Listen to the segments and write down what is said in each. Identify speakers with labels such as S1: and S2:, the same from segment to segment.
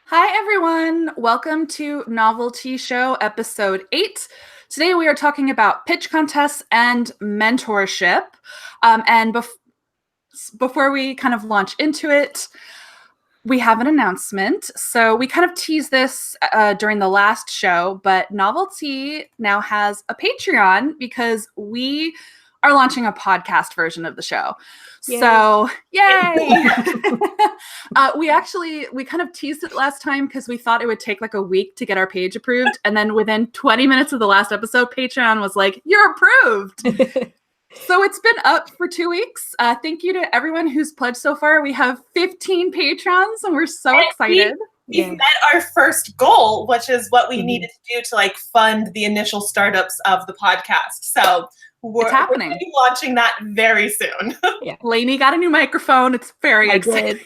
S1: Hi, everyone. Welcome to Novelty Show episode 8. Today we are talking about pitch contests and mentorship. Before we kind of launch into it, we have an announcement. So we kind of teased this during the last show, but Novelty now has a Patreon because we are launching a podcast version of the show.
S2: Yay.
S1: So, yay! We kind of teased it last time because we thought it would take like a week to get our page approved. And then within 20 minutes of the last episode, Patreon was like, you're approved. So it's been up for 2 weeks. Thank you to everyone who's pledged so far. We have 15 patrons and we're so excited.
S3: We've met our first goal, which is what we needed to do to fund the initial startups of the podcast. So we're going to be launching that very soon.
S1: Yeah. Lainey got a new microphone. It's very exciting.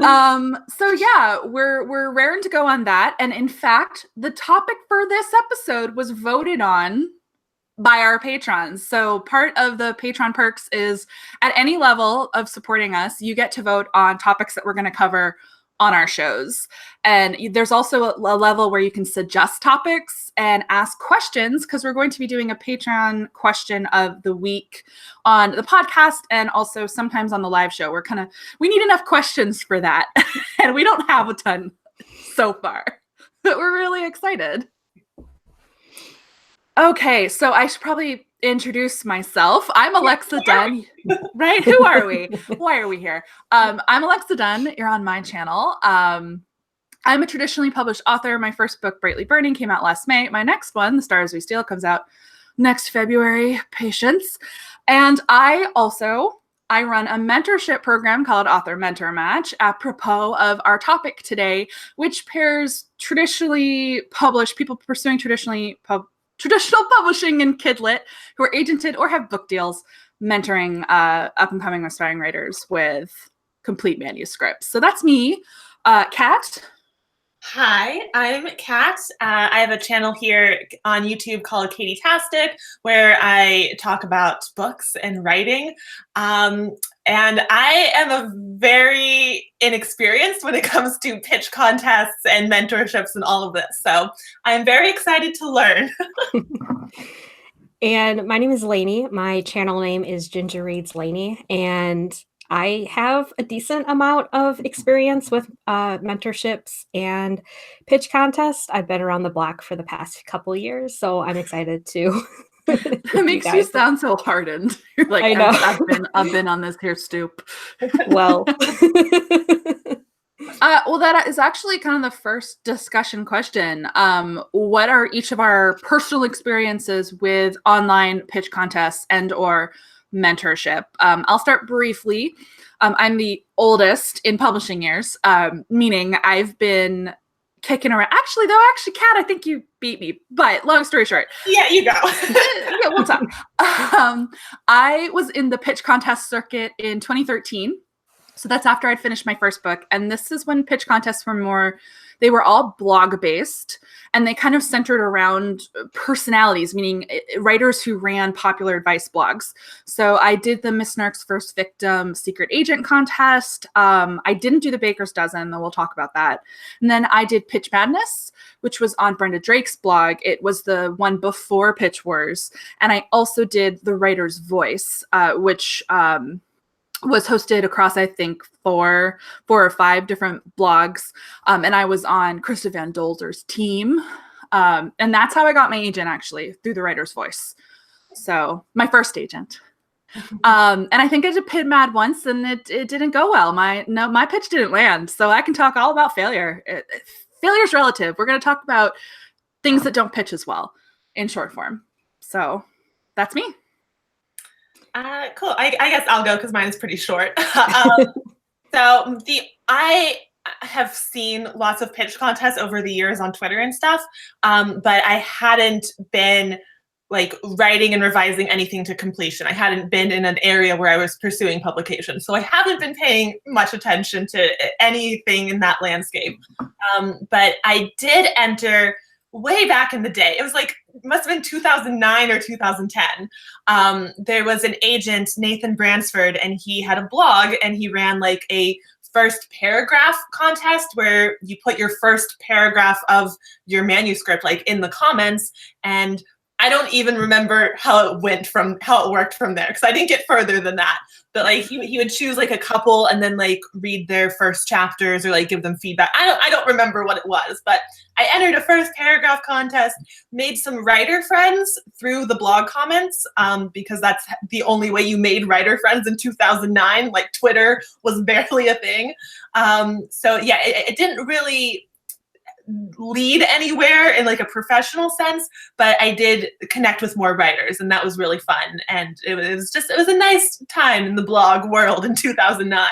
S1: So yeah, we're raring to go on that. And in fact, the topic for this episode was voted on by our patrons. So part of the patron perks is at any level of supporting us, you get to vote on topics that we're going to cover on our shows. And there's also a level where you can suggest topics and ask questions, because we're going to be doing a Patreon question of the week on the podcast and also sometimes on the live show. We need enough questions for that. And we don't have a ton so far, but we're really excited. Okay, so I should probably introduce myself. I'm Alexa Dunn, right? Who are we? Why are we here? I'm Alexa Dunn. You're on my channel. I'm a traditionally published author. My first book, Brightly Burning, came out last May. My next one, The Stars We Steal, comes out next February. Patience. And I run a mentorship program called Author Mentor Match, apropos of our topic today, which pairs traditionally published people pursuing traditional publishing and kidlit who are agented or have book deals, mentoring up-and-coming aspiring writers with complete manuscripts. So that's me. Kat?
S3: Hi, I'm Kat. I have a channel here on YouTube called Katie-tastic, where I talk about books and writing. And I am a very inexperienced when it comes to pitch contests and mentorships and all of this. So I'm very excited to learn.
S2: And my name is Lainey. My channel name is Ginger Reads Lainey. And I have a decent amount of experience with mentorships and pitch contests. I've been around the block for the past couple of years, so I'm excited to.
S1: That makes you sound so hardened. You're like, I know. I've been on this here stoop.
S2: Well.
S1: Well, that is actually kind of the first discussion question. What are each of our personal experiences with online pitch contests and or mentorship? I'll start briefly. I'm the oldest in publishing years, meaning I've been kicking around. Actually, Kat, I think you beat me. But long story short.
S3: Yeah, you go.
S1: Yeah, we'll talk. I was in the pitch contest circuit in 2013. So that's after I'd finished my first book. And this is when pitch contests were they were all blog based, and they kind of centered around personalities, meaning writers who ran popular advice blogs. So I did the Miss Snark's First Victim Secret Agent contest. I didn't do the Baker's Dozen, though we'll talk about that. And then I did Pitch Madness, which was on Brenda Drake's blog. It was the one before Pitch Wars. And I also did The Writer's Voice, which was hosted across, I think, four or five different blogs. And I was on Krista Van Dolder's team. And that's how I got my agent, actually, through The Writer's Voice. So my first agent. And I think I did Pitch Mad once, and it didn't go well. My pitch didn't land. So I can talk all about failure. Failure's relative. We're going to talk about things that don't pitch as well in short form. So that's me.
S3: Cool. I guess I'll go because mine is pretty short. I have seen lots of pitch contests over the years on Twitter and stuff, but I hadn't been writing and revising anything to completion. I hadn't been in an area where I was pursuing publication, so I haven't been paying much attention to anything in that landscape. But I did enter way back in the day. It was must have been 2009 or 2010. There was an agent, Nathan Bransford, and he had a blog, and he ran a first paragraph contest where you put your first paragraph of your manuscript like in the comments, and I don't even remember how it worked from there because I didn't get further than that. But like he would choose like a couple and then like read their first chapters or like give them feedback. I don't remember what it was, but I entered a first paragraph contest, made some writer friends through the blog comments because that's the only way you made writer friends in 2009. Like Twitter was barely a thing. So yeah, it didn't really lead anywhere in like a professional sense, but I did connect with more writers, and that was really fun. And it was a nice time in the blog world in 2009.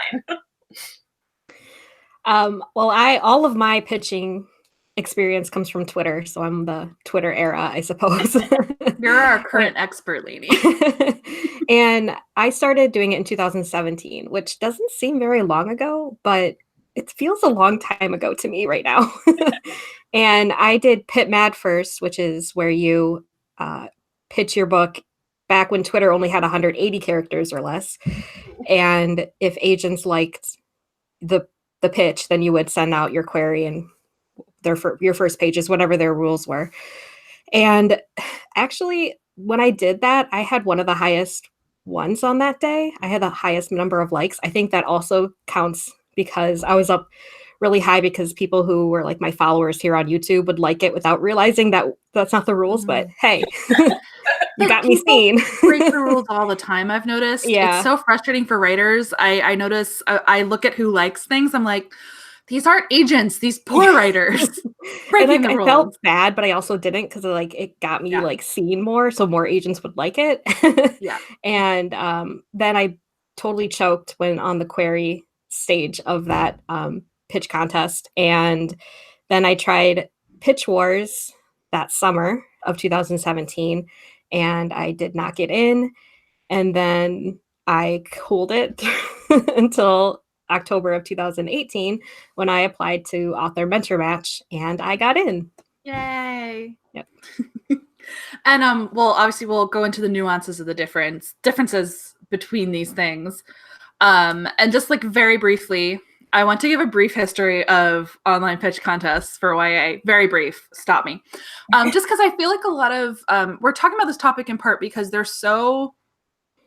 S2: Well, all of my pitching experience comes from Twitter, so I'm the Twitter era, I suppose.
S1: You're our current expert, lady.
S2: And I started doing it in 2017, which doesn't seem very long ago, but it feels a long time ago to me right now. And I did Pit Mad first, which is where you pitch your book back when Twitter only had 180 characters or less. And if agents liked the pitch, then you would send out your query and your first pages, whatever their rules were. And actually, when I did that, I had one of the highest ones on that day. I had the highest number of likes. I think that also counts because I was up really high because people who were like my followers here on YouTube would like it without realizing that that's not the rules. But hey, you got me seen.
S1: Break the rules all the time, I've noticed.
S2: Yeah.
S1: It's so frustrating for writers. I notice, I look at who likes things. I'm like, these aren't agents, these poor writers. Breaking the rules.
S2: I felt bad, but I also didn't because like it got me like seen more, so more agents would like it.
S1: Yeah.
S2: And then I totally choked when on the query stage of that pitch contest. And then I tried Pitch Wars that summer of 2017, and I did not get in. And then I cooled it until October of 2018 when I applied to Author Mentor Match, and I got in.
S1: Yay.
S2: Yep.
S1: And well, obviously we'll go into the nuances of the differences between these things. And just like very briefly, I want to give a brief history of online pitch contests for YA. Very brief. Stop me. Just because I feel like a lot of we're talking about this topic in part because they're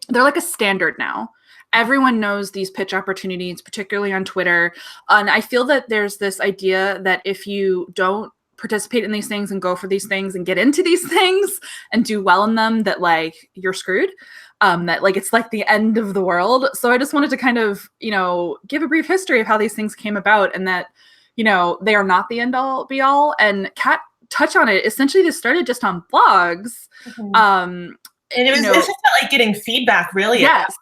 S1: like a standard now. Everyone knows these pitch opportunities, particularly on Twitter. And I feel that there's this idea that if you don't participate in these things and go for these things and get into these things and do well in them, that like you're screwed. That like it's like the end of the world. So I just wanted to kind of, give a brief history of how these things came about, and that, they are not the end all be all. And Kat touched on it. Essentially, this started just on blogs.
S3: Mm-hmm. And it was it's just about like getting feedback, really.
S1: Yes,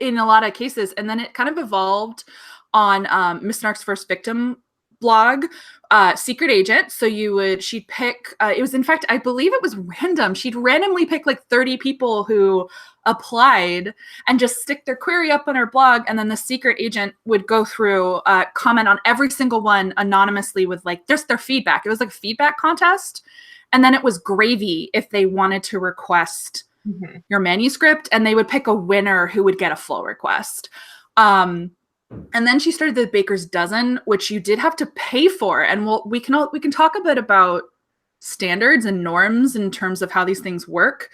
S1: in a lot of cases. And then it kind of evolved on Miss Nark's First Victim blog, Secret Agent. So she'd pick, it was in fact, I believe it was random. She'd randomly pick like 30 people who applied and just stick their query up on her blog. And then the secret agent would go through, comment on every single one anonymously with like just their feedback. It was like a feedback contest. And then it was gravy if they wanted to request your manuscript, and they would pick a winner who would get a full request. And then she started the Baker's Dozen, which you did have to pay for. And we can talk a bit about standards and norms in terms of how these things work,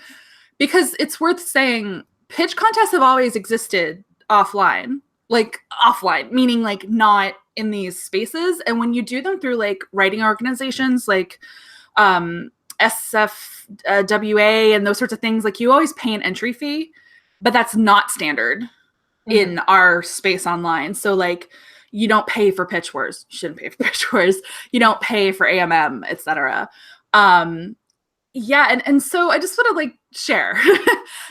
S1: because it's worth saying pitch contests have always existed offline, meaning like not in these spaces. And when you do them through like writing organizations like SFWA and those sorts of things, like you always pay an entry fee, but that's not standard in our space online. So like you don't pay for Pitch Wars. You shouldn't pay for Pitch Wars. You don't pay for AMM, etc. And so I just want to like share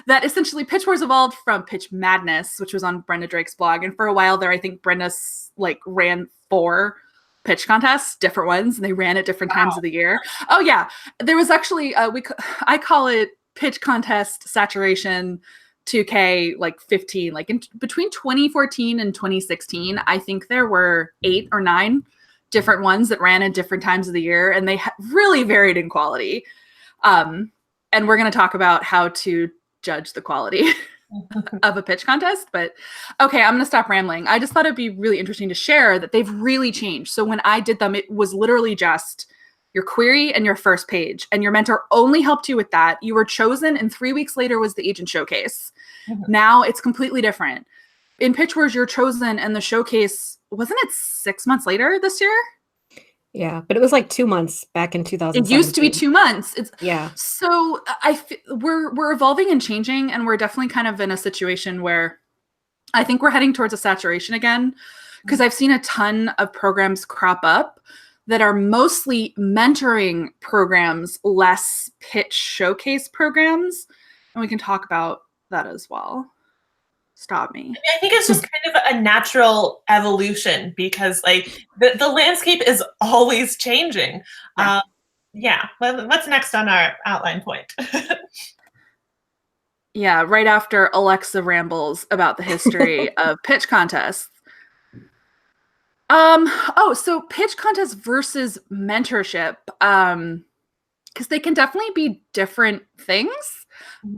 S1: that essentially Pitch Wars evolved from Pitch Madness, which was on Brenda Drake's blog. And for a while there, I think Brenda like ran 4 pitch contests, different ones, and they ran at different times of the year. Oh yeah, there was actually I call it pitch contest saturation 2K like 15, like in between 2014 and 2016. I think there were 8 or 9 different ones that ran at different times of the year, and they really varied in quality. And we're going to talk about how to judge the quality. of a pitch contest. But okay, I'm going to stop rambling. I just thought it'd be really interesting to share that they've really changed. So when I did them, it was literally just your query and your first page, and your mentor only helped you with that. You were chosen, and 3 weeks later was the agent showcase. Now it's completely different. In Pitch Wars, you're chosen, and the showcase, wasn't it 6 months later this year?
S2: Yeah, but it was like 2 months back in 2017.
S1: It used to be 2 months.
S2: Yeah.
S1: So we're evolving and changing, and we're definitely kind of in a situation where I think we're heading towards a saturation again, because I've seen a ton of programs crop up that are mostly mentoring programs, less pitch showcase programs. And we can talk about that as well. Stop me.
S3: I think it's just kind of a natural evolution, because like the landscape is always changing. Yeah. Well, what's next on our outline point?
S1: Yeah, right after Alexa rambles about the history of pitch contests. So pitch contests versus mentorship, because they can definitely be different things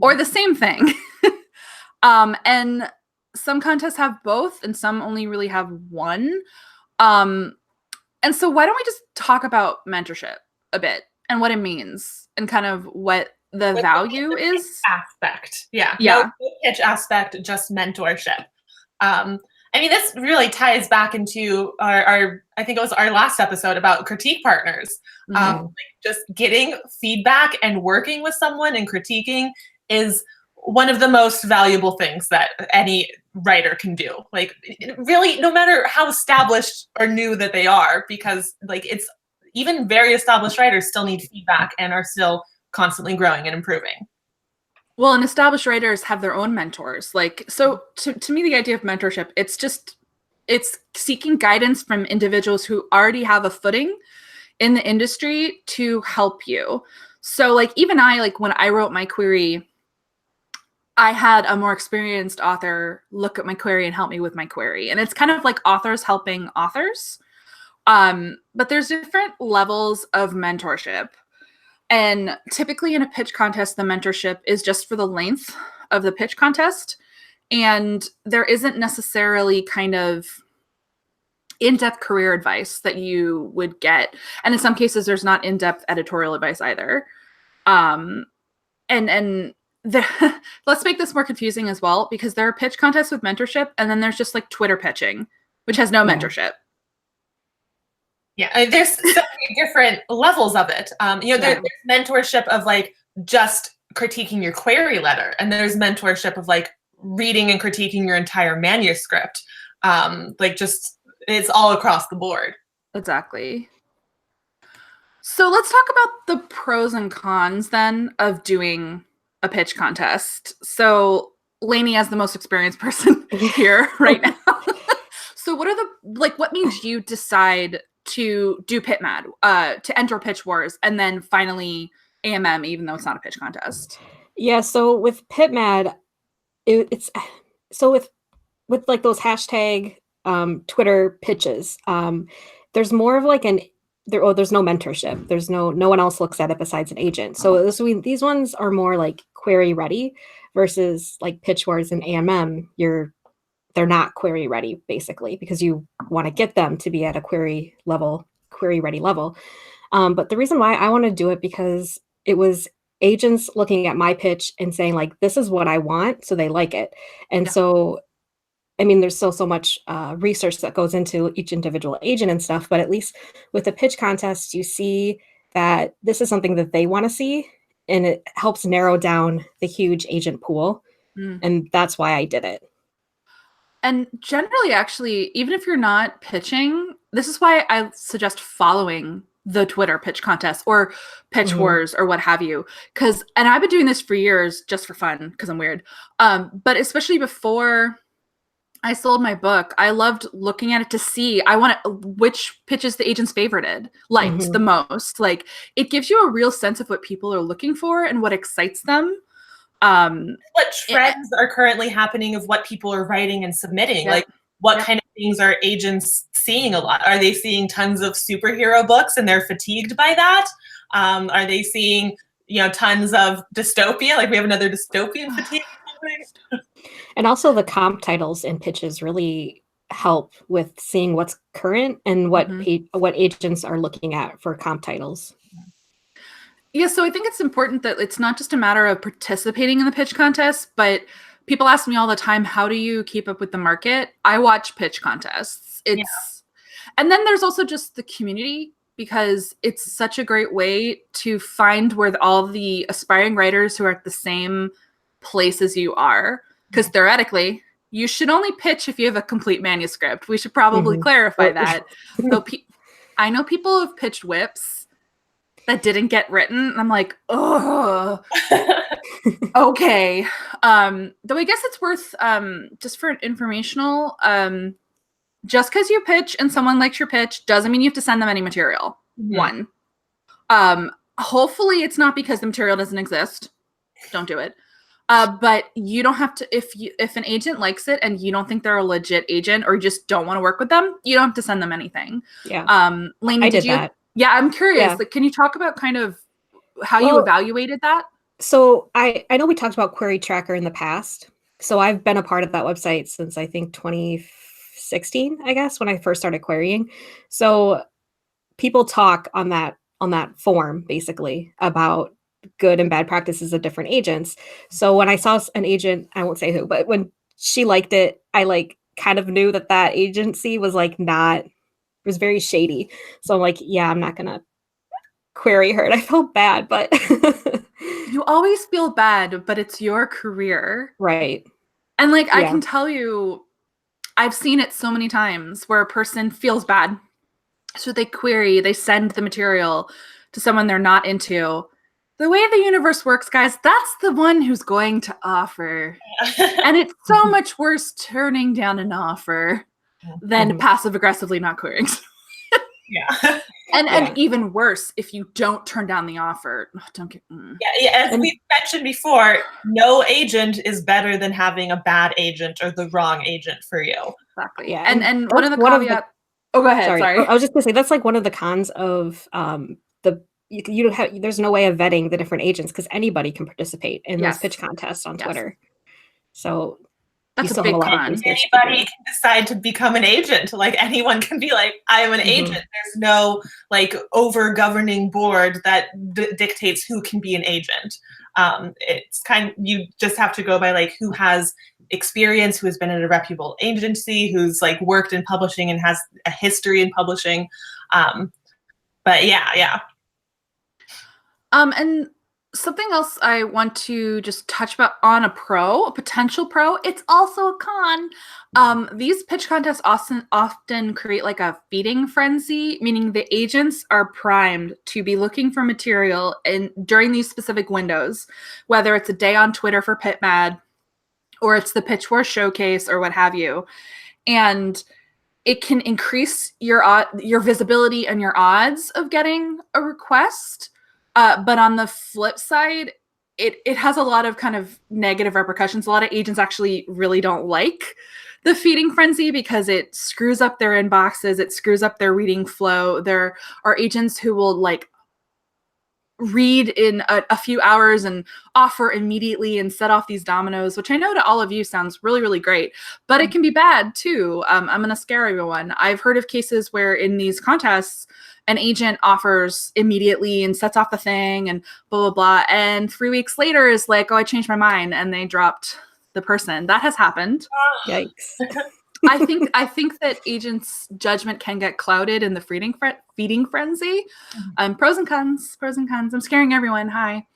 S1: or the same thing. And some contests have both, and some only really have one. And so why don't we just talk about mentorship a bit and what it means and kind of what the value is?
S3: Aspect. Yeah.
S1: Yeah.
S3: No pitch aspect, just mentorship. I mean, this really ties back into our I think it was our last episode about critique partners. Like just getting feedback and working with someone and critiquing is one of the most valuable things that any writer can do. Like really, no matter how established or new that they are, because like it's even very established writers still need feedback and are still constantly growing and improving.
S1: Well, and established writers have their own mentors. Like, so to me, the idea of mentorship, it's seeking guidance from individuals who already have a footing in the industry to help you. So like, even like when I wrote my query, I had a more experienced author look at my query and help me with my query. And it's kind of like authors helping authors. But there's different levels of mentorship. And typically in a pitch contest, the mentorship is just for the length of the pitch contest. And there isn't necessarily kind of in-depth career advice that you would get. And in some cases, there's not in-depth editorial advice either. Let's make this more confusing as well, because there are pitch contests with mentorship, and then there's just like Twitter pitching, which has no mentorship.
S3: Yeah, there's so many different levels of it. There's mentorship of like just critiquing your query letter, and there's mentorship of like reading and critiquing your entire manuscript. It's all across the board.
S1: Exactly. So let's talk about the pros and cons then of doing a pitch contest. So Lainey, as the most experienced person here right now. So what made you decide to do PitMad, to enter Pitch Wars, and then finally AMM, even though it's not a pitch contest?
S2: Yeah, so with PitMad, it's with like those hashtag Twitter pitches, there's more of like there's no mentorship. There's no one else looks at it besides an agent. So these ones are more like query ready versus like Pitch Wars and AMM. They're not query ready, basically, because you want to get them to be at a query ready level. But the reason why I want to do it, because it was agents looking at my pitch and saying like, this is what I want, so they like it. And so, I mean, there's still so much research that goes into each individual agent and stuff, but at least with the pitch contest, you see that this is something that they want to see, and it helps narrow down the huge agent pool. And that's why I did it.
S1: And generally, actually, even if you're not pitching, this is why I suggest following the Twitter pitch contest or Pitch Wars or what have you. And I've been doing this for years just for fun, because I'm weird. But especially before I sold my book, I loved looking at it to see which pitches the agents liked the most. Like, it gives you a real sense of what people are looking for and what excites them.
S3: What trends are currently happening of what people are writing and submitting? Like, what kind of things are agents seeing a lot? Are they seeing tons of superhero books and they're fatigued by that? Are they seeing, tons of dystopia? Like, we have another dystopian fatigue
S2: And also the comp titles in pitches really help with seeing what's current and what agents are looking at for comp titles.
S1: Yeah, so I think it's important that it's not just a matter of participating in the pitch contest, but people ask me all the time, how do you keep up with the market? I watch pitch contests. And then there's also just the community, because it's such a great way to find where all the aspiring writers who are at the same place as you are. Because theoretically, you should only pitch if you have a complete manuscript. We should probably clarify that. So I know people who've pitched whips that didn't get written. And I'm like, oh, okay. Though I guess it's worth, just for an informational, just because you pitch and someone likes your pitch doesn't mean you have to send them any material. One. Hopefully it's not because the material doesn't exist. Don't do it. But you don't have to, if an agent likes it and you don't think they're a legit agent or you just don't want to work with them, you don't have to send them anything.
S2: Yeah.
S1: Lainey,
S2: I did that.
S1: Yeah, I'm curious. Yeah. Like, can you talk about kind of how you evaluated that?
S2: So I know we talked about Query Tracker in the past. So I've been a part of that website since I think 2016, I guess, when I first started querying. So people talk on that forum basically about good and bad practices of different agents. So when I saw an agent, I won't say who, but when she liked it, I kind of knew that agency was was very shady. So I'm like, yeah, I'm not gonna query her. And I felt bad, but
S1: you always feel bad, but it's your career.
S2: Right.
S1: And I can tell you, I've seen it so many times where a person feels bad. So they send the material to someone they're not into. The way the universe works, guys, that's the one who's going to offer. And it's so much worse turning down an offer than passive aggressively not querying.
S3: Yeah.
S1: And even worse, if you don't turn down the offer. Don't get.
S3: Yeah, as we've mentioned before, no agent is better than having a bad agent or the wrong agent for you.
S1: Exactly. Yeah. And one of the caveats. Oh, go ahead. Sorry.
S2: I was just gonna say that's one of the cons of you don't have. There's no way of vetting the different agents because anybody can participate in those pitch contests on Twitter. So
S1: that's a big con.
S3: Anybody can decide to become an agent. Anyone can be like, I am an agent. There's no over governing board that dictates who can be an agent. It's you just have to go by who has experience, who has been in a reputable agency, who's worked in publishing and has a history in publishing. But yeah.
S1: And something else I want to just touch about on a potential pro, it's also a con. These pitch contests often create a feeding frenzy, meaning the agents are primed to be looking for material during these specific windows, whether it's a day on Twitter for PitMad or it's the Pitch War showcase or what have you. And it can increase your visibility and your odds of getting a request. But on the flip side, it has a lot of kind of negative repercussions. A lot of agents actually really don't like the feeding frenzy because it screws up their inboxes. It screws up their reading flow. There are agents who will read in a few hours and offer immediately and set off these dominoes, which I know to all of you sounds really, really great, but it can be bad too. I'm going to scare everyone. I've heard of cases where in these contests, an agent offers immediately and sets off the thing and blah, blah, blah. And 3 weeks later is like, oh, I changed my mind. And they dropped the person. That has happened.
S2: Yikes.
S1: I think that agents' judgment can get clouded in the feeding frenzy. Pros and cons. I'm scaring everyone. Hi.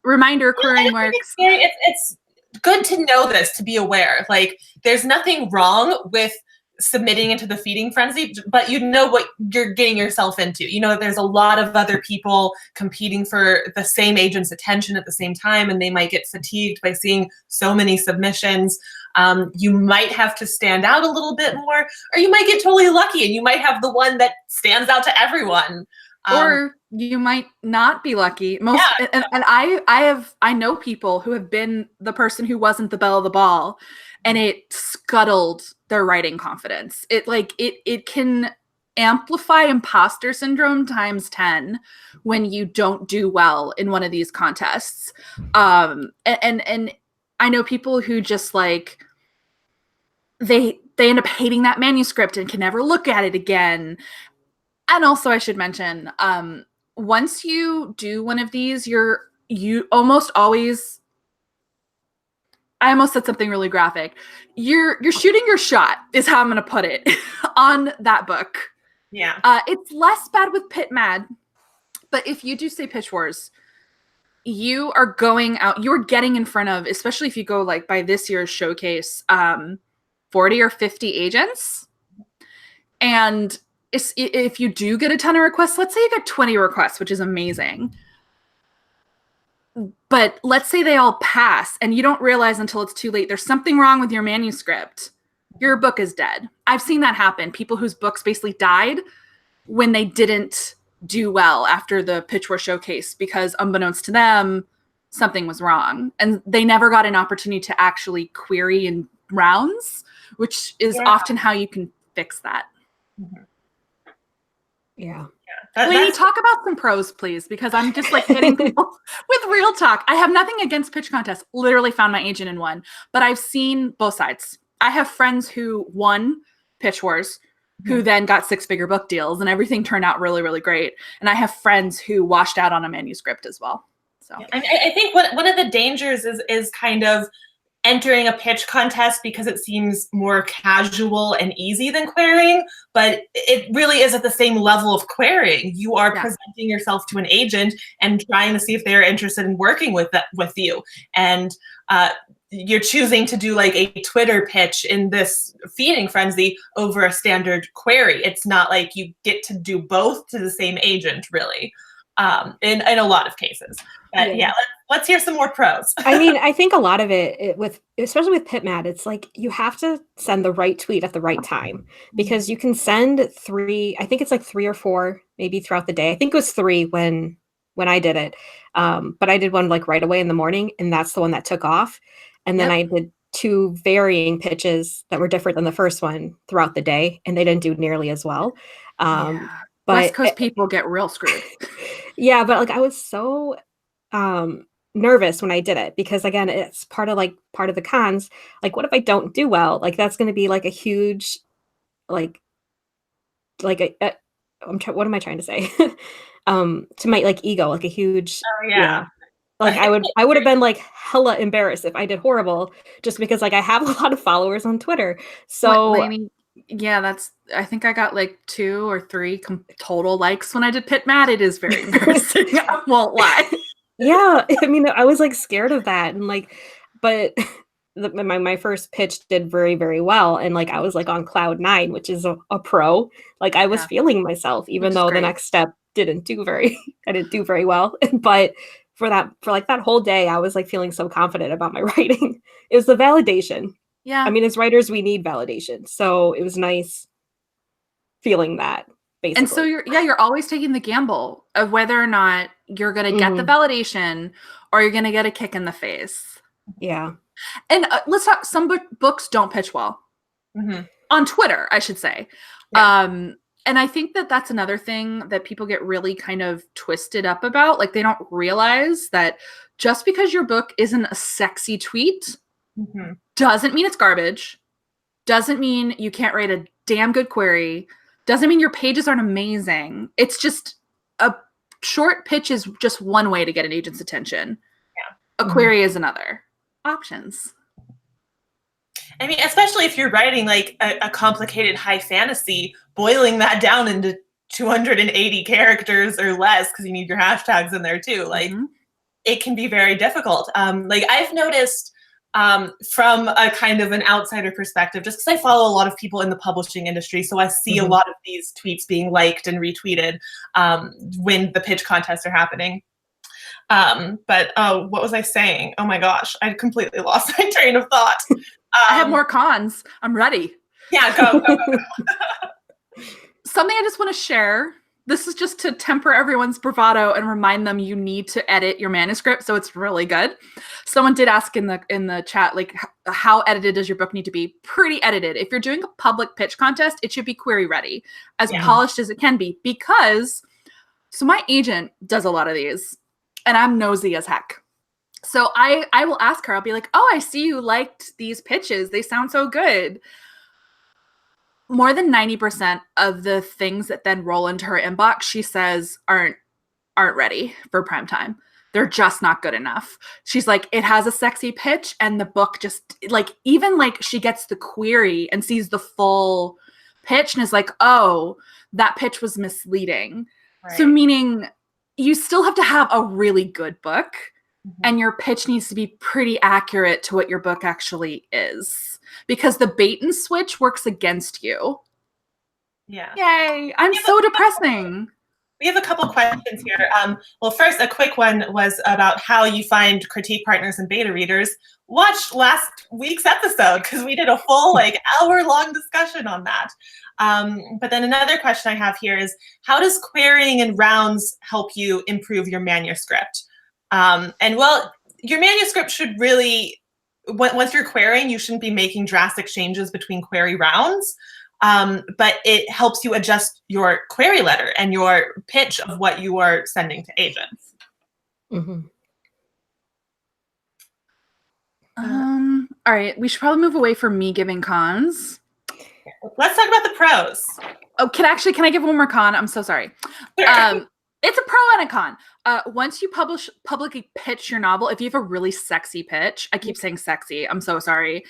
S1: Reminder, querying works.
S3: It's good to know this, to be aware. There's nothing wrong with submitting into the feeding frenzy, but you know what you're getting yourself into. You know that there's a lot of other people competing for the same agent's attention at the same time, and they might get fatigued by seeing so many submissions. You might have to stand out a little bit more, or you might get totally lucky and you might have the one that stands out to everyone.
S1: Or you might not be lucky. And I know people who have been the person who wasn't the belle of the ball, and it scuttled their writing confidence. It can amplify imposter syndrome times 10 when you don't do well in one of these contests. And I know people who just like, they end up hating that manuscript and can never look at it again. And also I should mention, once you do one of these, you almost always, I almost said something really graphic. You're shooting your shot is how I'm going to put it on that book.
S3: Yeah.
S1: It's less bad with Pit Mad, but if you do say Pitch Wars, you are going out, you're getting in front of, especially if you go like by this year's showcase, 40 or 50 agents. And if you do get a ton of requests, let's say you get 20 requests, which is amazing. But let's say they all pass and you don't realize until it's too late, there's something wrong with your manuscript. Your book is dead. I've seen that happen. People whose books basically died when they didn't do well after the Pitch War showcase because unbeknownst to them, something was wrong. And they never got an opportunity to actually query in rounds, which is often how you can fix that.
S3: Mm-hmm.
S2: Yeah.
S1: Lainey, talk about some pros, please, because I'm just like hitting people with real talk. I have nothing against pitch contests. Literally found my agent in one, but I've seen both sides. I have friends who won Pitch Wars, who then got 6-figure book deals, and everything turned out really, really great. And I have friends who washed out on a manuscript as well. So
S3: I think one of the dangers is kind of entering a pitch contest because it seems more casual and easy than querying, but it really is at the same level of querying. You are presenting yourself to an agent and trying to see if they're interested in working with you. And you're choosing to do like a Twitter pitch in this feeding frenzy over a standard query. It's not like you get to do both to the same agent, really, in a lot of cases. But let's hear some more pros.
S2: I mean, I think a lot of it especially with PitMad, it's like you have to send the right tweet at the right time, because you can send 3, I think it's like 3 or 4 maybe throughout the day. I think it was 3 when I did it. But I did one like right away in the morning, and that's the one that took off. And then I did 2 varying pitches that were different than the first one throughout the day, and they didn't do nearly as well. But
S1: West Coast people get real screwed.
S2: Yeah, but like I was so nervous when I did it, because again, it's part of the cons. Like, what if I don't do well? Like, that's going to be like a huge, what am I trying to say? To my like ego, like a huge, like I would have been like hella embarrassed if I did horrible, just because like I have a lot of followers on Twitter. So
S1: I think I got like 2 or 3 total likes when I did Pit Mad. It is very embarrassing. I won't lie.
S2: Yeah, I mean, I was like scared of that, and like, but my first pitch did very, very well, and like I was like on cloud 9, which is a pro. Like I was feeling myself, even though the next step I didn't do very well. But for that whole day, I was like feeling so confident about my writing. It was the validation.
S1: Yeah,
S2: I mean, as writers, we need validation, so it was nice feeling that. Basically.
S1: And so you're always taking the gamble of whether or not you're going to get the validation or you're going to get a kick in the face.
S2: Yeah.
S1: And let's talk, some books don't pitch well. On Twitter, I should say. Yeah. And I think that's another thing that people get really kind of twisted up about. Like, they don't realize that just because your book isn't a sexy tweet doesn't mean it's garbage. Doesn't mean you can't write a damn good query. Doesn't mean your pages aren't amazing. It's just a short pitch is just one way to get an agent's attention. Yeah. A query is another. Options.
S3: I mean, especially if you're writing like a complicated high fantasy, boiling that down into 280 characters or less, because you need your hashtags in there too. Like, it can be very difficult. Like, I've noticed from a kind of an outsider perspective, just because I follow a lot of people in the publishing industry, so I see a lot of these tweets being liked and retweeted when the pitch contests are happening. But what was I saying? Oh my gosh, I completely lost my train of thought.
S1: I have more cons. I'm ready.
S3: Yeah, go.
S1: Something I just want to share. This is just to temper everyone's bravado and remind them you need to edit your manuscript so it's really good. Someone did ask in the chat, like, how edited does your book need to be? Pretty edited. If you're doing a public pitch contest, it should be query ready, as polished as it can be, because so my agent does a lot of these, and I'm nosy as heck. So I will ask her, I'll be like, oh, I see you liked these pitches. They sound so good. More than 90% of the things that then roll into her inbox, she says aren't ready for prime time. They're just not good enough. She's like, it has a sexy pitch, and the book just like, even like she gets the query and sees the full pitch and is like, oh, that pitch was misleading. Right. So meaning you still have to have a really good book, and your pitch needs to be pretty accurate to what your book actually is, because the bait and switch works against you.
S3: Yeah.
S1: Yay. I'm so depressing.
S3: We have a couple questions here. Well, first, a quick one was about how you find critique partners and beta readers. Watch last week's episode, because we did a full hour-long discussion on that. But then another question I have here is, how does querying in rounds help you improve your manuscript? And well, your manuscript should really, once you're querying, you shouldn't be making drastic changes between query rounds. But it helps you adjust your query letter and your pitch of what you are sending to agents.
S2: Mm-hmm.
S1: All right, we should probably move away from me giving cons.
S3: Let's talk about the pros.
S1: Oh, can I give one more con? I'm so sorry.
S3: Sure.
S1: It's a pro and a con. Once you publicly pitch your novel, if you have a really sexy pitch, I keep saying sexy, I'm so sorry.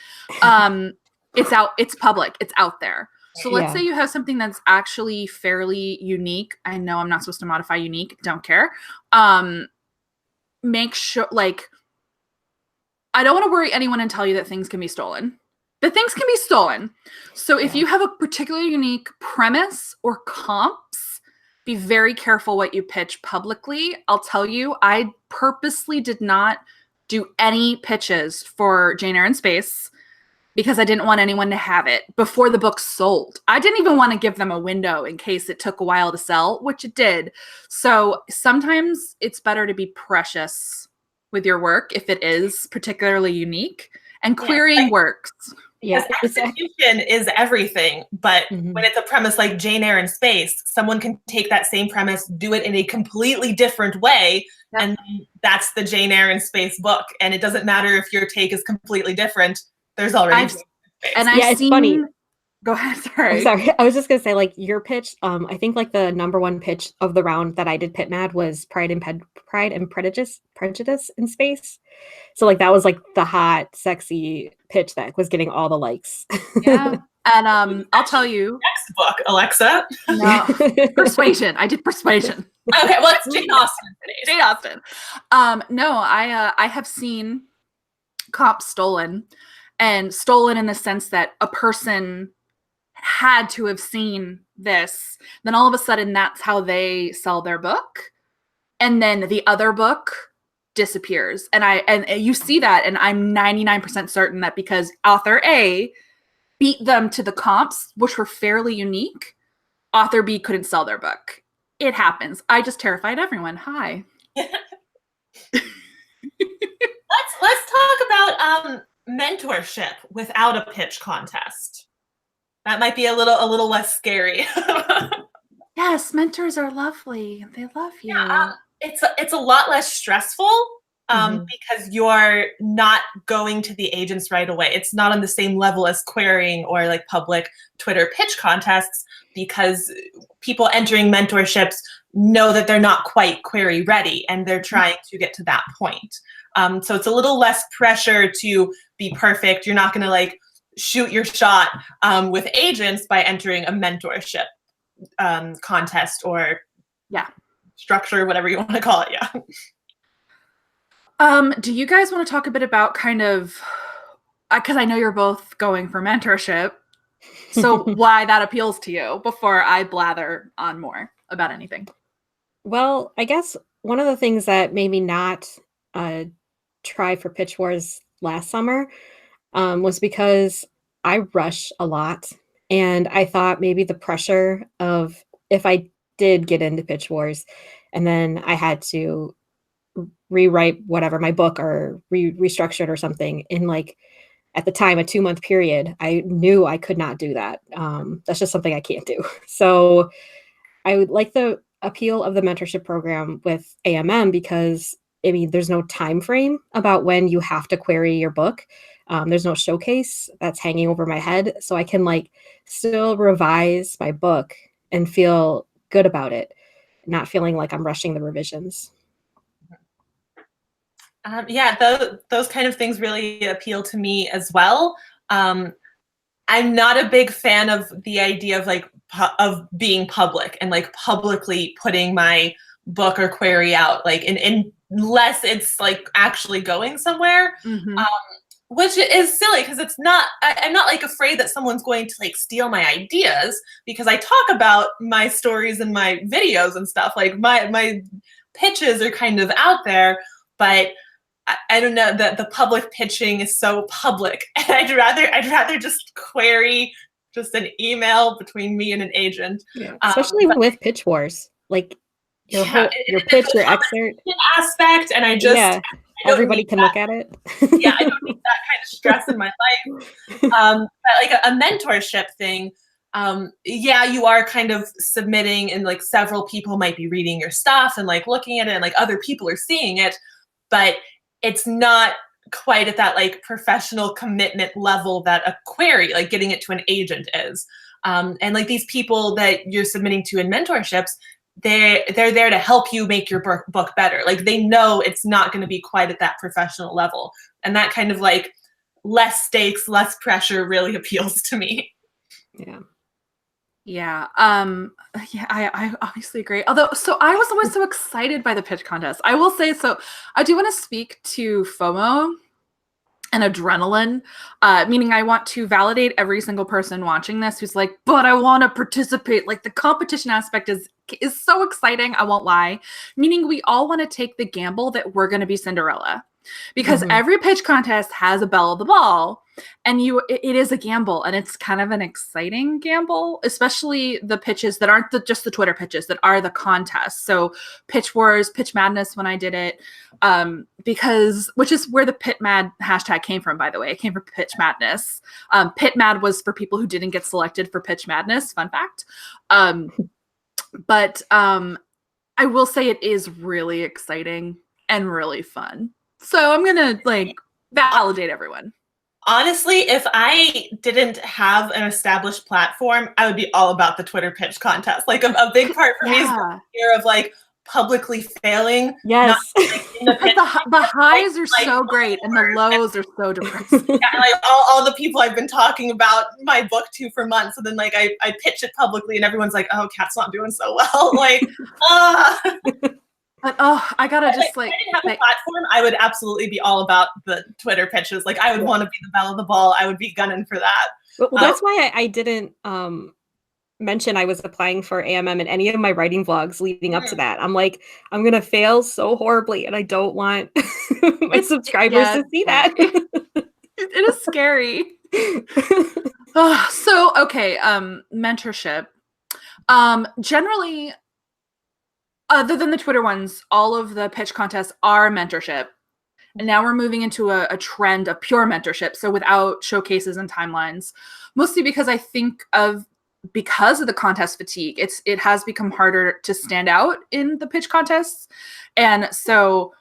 S1: It's public, it's out there. So let's say you have something that's actually fairly unique. I know I'm not supposed to modify unique, don't care. Make sure, I don't want to worry anyone and tell you that things can be stolen. But things can be stolen. So if you have a particularly unique premise or comps, be very careful what you pitch publicly. I'll tell you, I purposely did not do any pitches for Jane Eyre in Space, because I didn't want anyone to have it before the book sold. I didn't even want to give them a window in case it took a while to sell, which it did. So sometimes it's better to be precious with your work if it is particularly unique, and querying works.
S3: Yes, execution is everything, but when it's a premise like Jane Eyre in Space, someone can take that same premise, do it in a completely different way, and that's the Jane Eyre in Space book. And it doesn't matter if your take is completely different. There's already
S2: it's funny.
S1: Go ahead. Sorry.
S2: I'm sorry. I was just gonna say, your pitch. I think the number one pitch of the round that I did Pit Mad was Pride and Prejudice in Space. So that was the hot, sexy pitch that was getting all the likes.
S1: Yeah. And I'll tell you.
S3: Next book, Alexa.
S1: No, Persuasion. I did Persuasion.
S3: Okay, well, it's Jane Austen today.
S1: Jane Austen. No, I have seen comps stolen. And stolen in the sense that a person had to have seen this. Then all of a sudden, that's how they sell their book. And then the other book disappears. And you see that, and I'm 99% certain that because author A beat them to the comps, which were fairly unique, author B couldn't sell their book. It happens. I just terrified everyone. Hi.
S3: Let's talk about mentorship without a pitch contest. That might be a little less scary.
S1: Yes, mentors are lovely. They love you.
S3: Yeah, it's a lot less stressful because you're not going to the agents right away. It's not on the same level as querying or public Twitter pitch contests, because people entering mentorships know that they're not quite query ready and they're trying to get to that point. So it's a little less pressure to be perfect. You're not going to shoot your shot with agents by entering a mentorship contest or structure, whatever you want to call it.
S1: Do you guys want to talk a bit about because I know you're both going for mentorship, so why that appeals to you before I blather on more about anything?
S2: Well, I guess one of the things that made me not try for Pitch Wars last summer was because I rush a lot, and I thought maybe the pressure of, if I did get into Pitch Wars and then I had to rewrite whatever my book or restructure it or something in at the time a 2-month period, I knew I could not do that. That's just something I can't do. So I would like the appeal of the mentorship program with AMM, because I mean, there's no time frame about when you have to query your book. There's no showcase that's hanging over my head. So I can like still revise my book and feel good about it, not feeling like I'm rushing the revisions.
S3: Yeah, those kind of things really appeal to me as well. I'm not a big fan of the idea of like of being public and like publicly putting my book or query out, like unless it's like actually going somewhere. Which is silly because I'm not like afraid that someone's going to like steal my ideas, because I talk about my stories in my videos and stuff. Like my pitches are kind of out there, but I don't know, that the public pitching is so public. And I'd rather just query just an email between me and an agent.
S2: Yeah. Especially with pitch wars. Like your pitch, your excerpt
S3: aspect, and I just
S2: everybody can look at it.
S3: Yeah, I don't need that kind of stress in my life. But like a mentorship thing, yeah, you are kind of submitting, and like several people might be reading your stuff and like looking at it, and like other people are seeing it, but it's not quite at that like professional commitment level that a query, like getting it to an agent is. And like these people that you're submitting to in mentorships, they're there to help you make your book better. Like they know it's not going to be quite at that professional level. And that kind of like less stakes, less pressure really appeals to me.
S2: Yeah.
S1: Yeah. I obviously agree. Although, so I was always so excited by the pitch contest. I will say, so I do want to speak to FOMO and adrenaline, meaning I want to validate every single person watching this who's like, but I want to participate. Like the competition aspect is so exciting. I won't lie. Meaning we all want to take the gamble that we're going to be Cinderella, because every pitch contest has a belle of the ball, and it is a gamble, and it's kind of an exciting gamble, especially the pitches that aren't just the Twitter pitches, that are the contests. So Pitch Wars, Pitch Madness when I did it, which is where the Pit Mad hashtag came from, by the way. It came from Pitch Madness. Pit Mad was for people who didn't get selected for Pitch Madness, fun fact. But I will say it is really exciting and really fun. So I'm going to like validate everyone.
S3: Honestly, if I didn't have an established platform, I would be all about the Twitter pitch contest. Like a big part for me is the fear of like publicly failing.
S2: Yes.
S3: Not, like, in the pitch.
S1: The highs are so great and the lows are so depressing.
S3: Yeah, like all the people I've been talking about my book to for months, and then like I pitch it publicly and everyone's like, oh, Kat's not doing so well. Like,
S1: But I gotta just like,
S3: if I didn't have a platform, I would absolutely be all about the Twitter pitches. Like I would want to be the belle of the ball. I would be gunning for that.
S2: Well, that's why I didn't mention I was applying for AMM in any of my writing vlogs leading up to that. I'm like, I'm gonna fail so horribly, and I don't want my subscribers to see that.
S1: It is scary. So okay, mentorship. Generally, other than the Twitter ones, all of the pitch contests are mentorship. And now we're moving into a trend of pure mentorship. So without showcases and timelines, mostly because I think because of the contest fatigue, it has become harder to stand out in the pitch contests. And so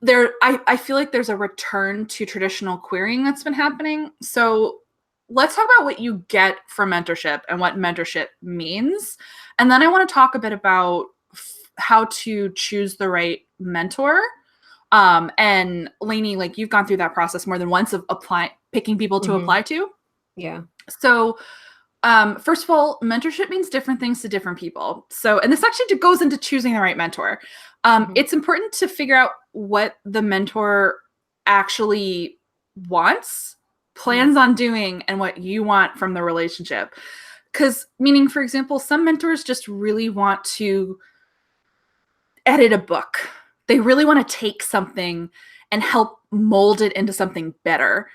S1: I feel like there's a return to traditional querying that's been happening. So let's talk about what you get from mentorship and what mentorship means. And then I want to talk a bit about how to choose the right mentor. And Lainey, like you've gone through that process more than once of picking people to apply to.
S2: Yeah.
S1: So first of all, mentorship means different things to different people. So, and this actually goes into choosing the right mentor. It's important to figure out what the mentor actually wants, plans on doing, and what you want from the relationship. Because meaning, for example, some mentors just really want to edit a book. They really want to take something and help mold it into something better,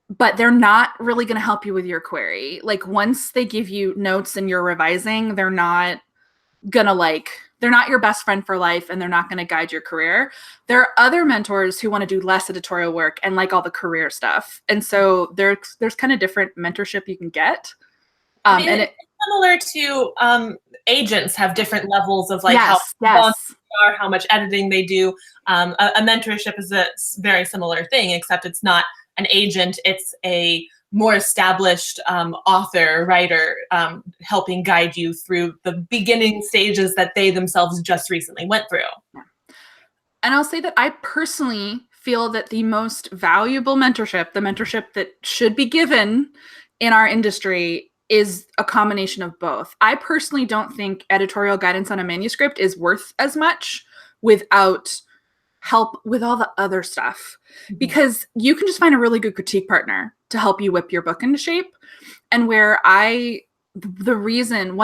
S1: but they're not really going to help you with your query. Like once they give you notes and you're revising, they're not your best friend for life, and they're not going to guide your career. There are other mentors who want to do less editorial work and like all the career stuff. And so there's kind of different mentorship you can get. And
S3: it's similar to agents have different levels of like how
S1: yes.
S3: they are, how much editing they do. A mentorship is a very similar thing, except it's not an agent, it's a more established author, writer, helping guide you through the beginning stages that they themselves just recently went through.
S1: Yeah. And I'll say that I personally feel that the most valuable mentorship, the mentorship that should be given in our industry, is a combination of both. I personally don't think editorial guidance on a manuscript is worth as much without help with all the other stuff, because you can just find a really good critique partner to help you whip your book into shape. And one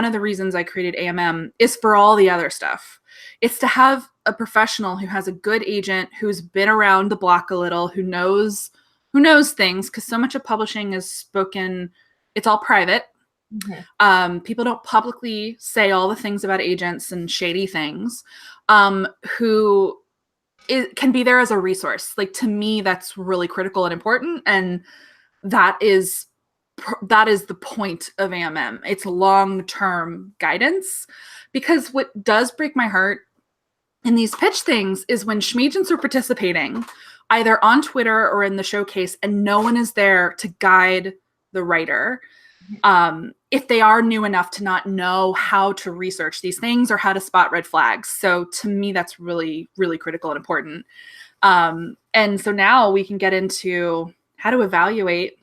S1: of the reasons I created AMM is for all the other stuff. It's to have a professional who has a good agent, who's been around the block a little, who knows things, because so much of publishing is spoken, it's all private. People don't publicly say all the things about agents and shady things, who can be there as a resource. Like, to me, that's really critical and important. And that is the point of AMM. It's long-term guidance, because what does break my heart in these pitch things is when schmeagents are participating either on Twitter or in the showcase and no one is there to guide the writer. If they are new enough to not know how to research these things or how to spot red flags. So to me, that's really, really critical and important. And so now we can get into how to evaluate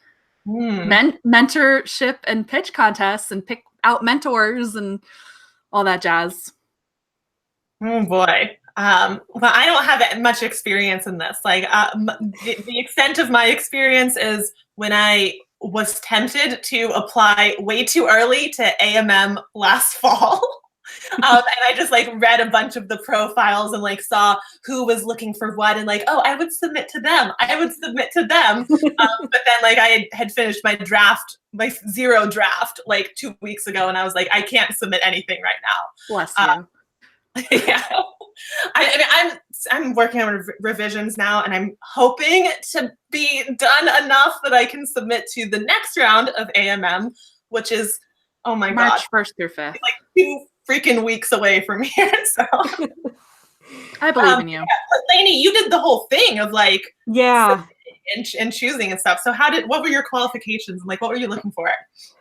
S1: mentorship and pitch contests and pick out mentors and all that jazz.
S3: Oh boy. Well, I don't have much experience in this. Like, the extent of my experience is when I was tempted to apply way too early to AMM last fall. And I just like read a bunch of the profiles and like saw who was looking for what, and like, oh, I would submit to them. But then like I had finished my zero draft like 2 weeks ago, and I was like, I can't submit anything right now.
S1: Bless you.
S3: Yeah. I'm working on revisions now, and I'm hoping to be done enough that I can submit to the next round of AMM, which is, oh my God,
S1: March 1st through 5th.
S3: Like 2 freaking weeks away from here. So
S1: I believe in you.
S3: Yeah. But Lainey, you did the whole thing of like and choosing and stuff. So what were your qualifications? Like, what were you looking for?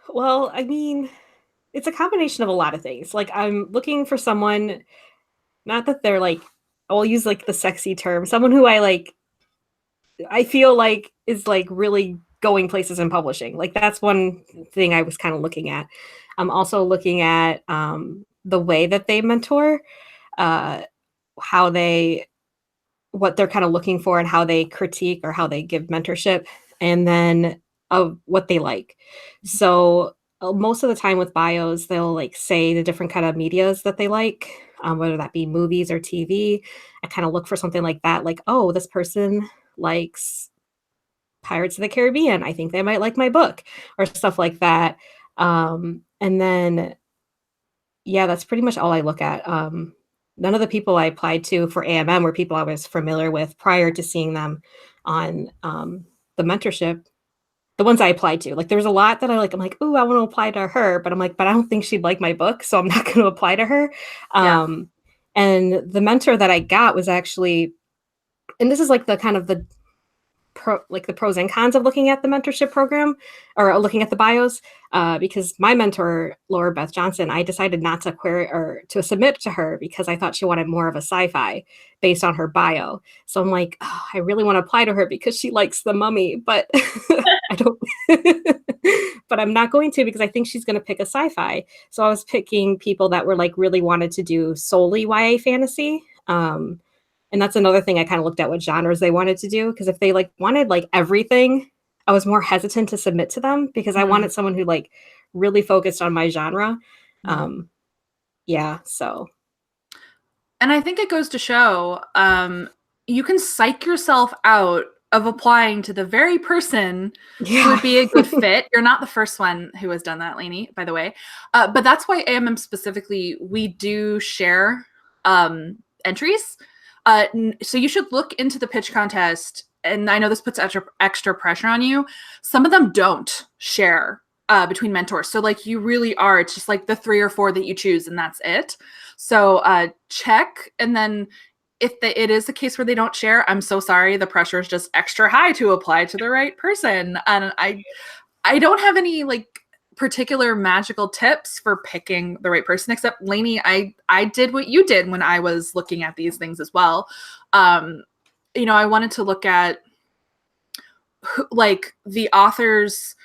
S2: Well, I mean, it's a combination of a lot of things. Like, I'm looking for someone, not that they're like, I'll use like the sexy term, someone who I feel like is like really going places in publishing. Like, that's one thing I was kind of looking at. I'm also looking at the way that they mentor, what they're kind of looking for and how they critique or how they give mentorship, and then what they like. So most of the time with bios, they'll like say the different kind of medias that they like, whether that be movies or TV. I kind of look for something like that, like, oh, this person likes Pirates of the Caribbean, I think they might like my book, or stuff like that. And then, yeah, that's pretty much all I look at. None of the people I applied to for AMM were people I was familiar with prior to seeing them on the mentorship. The ones I applied to, like, there was a lot that I like. I'm like, ooh, I want to apply to her, but I'm like, but I don't think she'd like my book, so I'm not going to apply to her. And the mentor that I got was actually, and this is like the kind of the pros and cons of looking at the mentorship program or looking at the bios, because my mentor, Laura Beth Johnson, I decided not to query or to submit to her because I thought she wanted more of a sci-fi based on her bio. So I'm like, oh, I really want to apply to her because she likes The Mummy, but I don't, but I'm not going to, because I think she's going to pick a sci-fi. So I was picking people that were like really wanted to do solely YA fantasy. And that's another thing I kind of looked at what genres they wanted to do. Because if they like wanted like everything, I was more hesitant to submit to them because I wanted someone who like really focused on my genre. Yeah. So.
S1: And I think it goes to show, you can psych yourself out of applying to the very person who would be a good fit. You're not the first one who has done that, Lainey, by the way. But that's why AMM specifically, we do share entries. So you should look into the pitch contest, and I know this puts extra pressure on you. Some of them don't share between mentors. So like you really are, it's just like the 3 or 4 that you choose and that's it. So check. And then if it is a case where they don't share, I'm so sorry. The pressure is just extra high to apply to the right person. And I don't have any like particular magical tips for picking the right person, except Lainey, I did what you did when I was looking at these things as well. You know, I wanted to look at like the authors,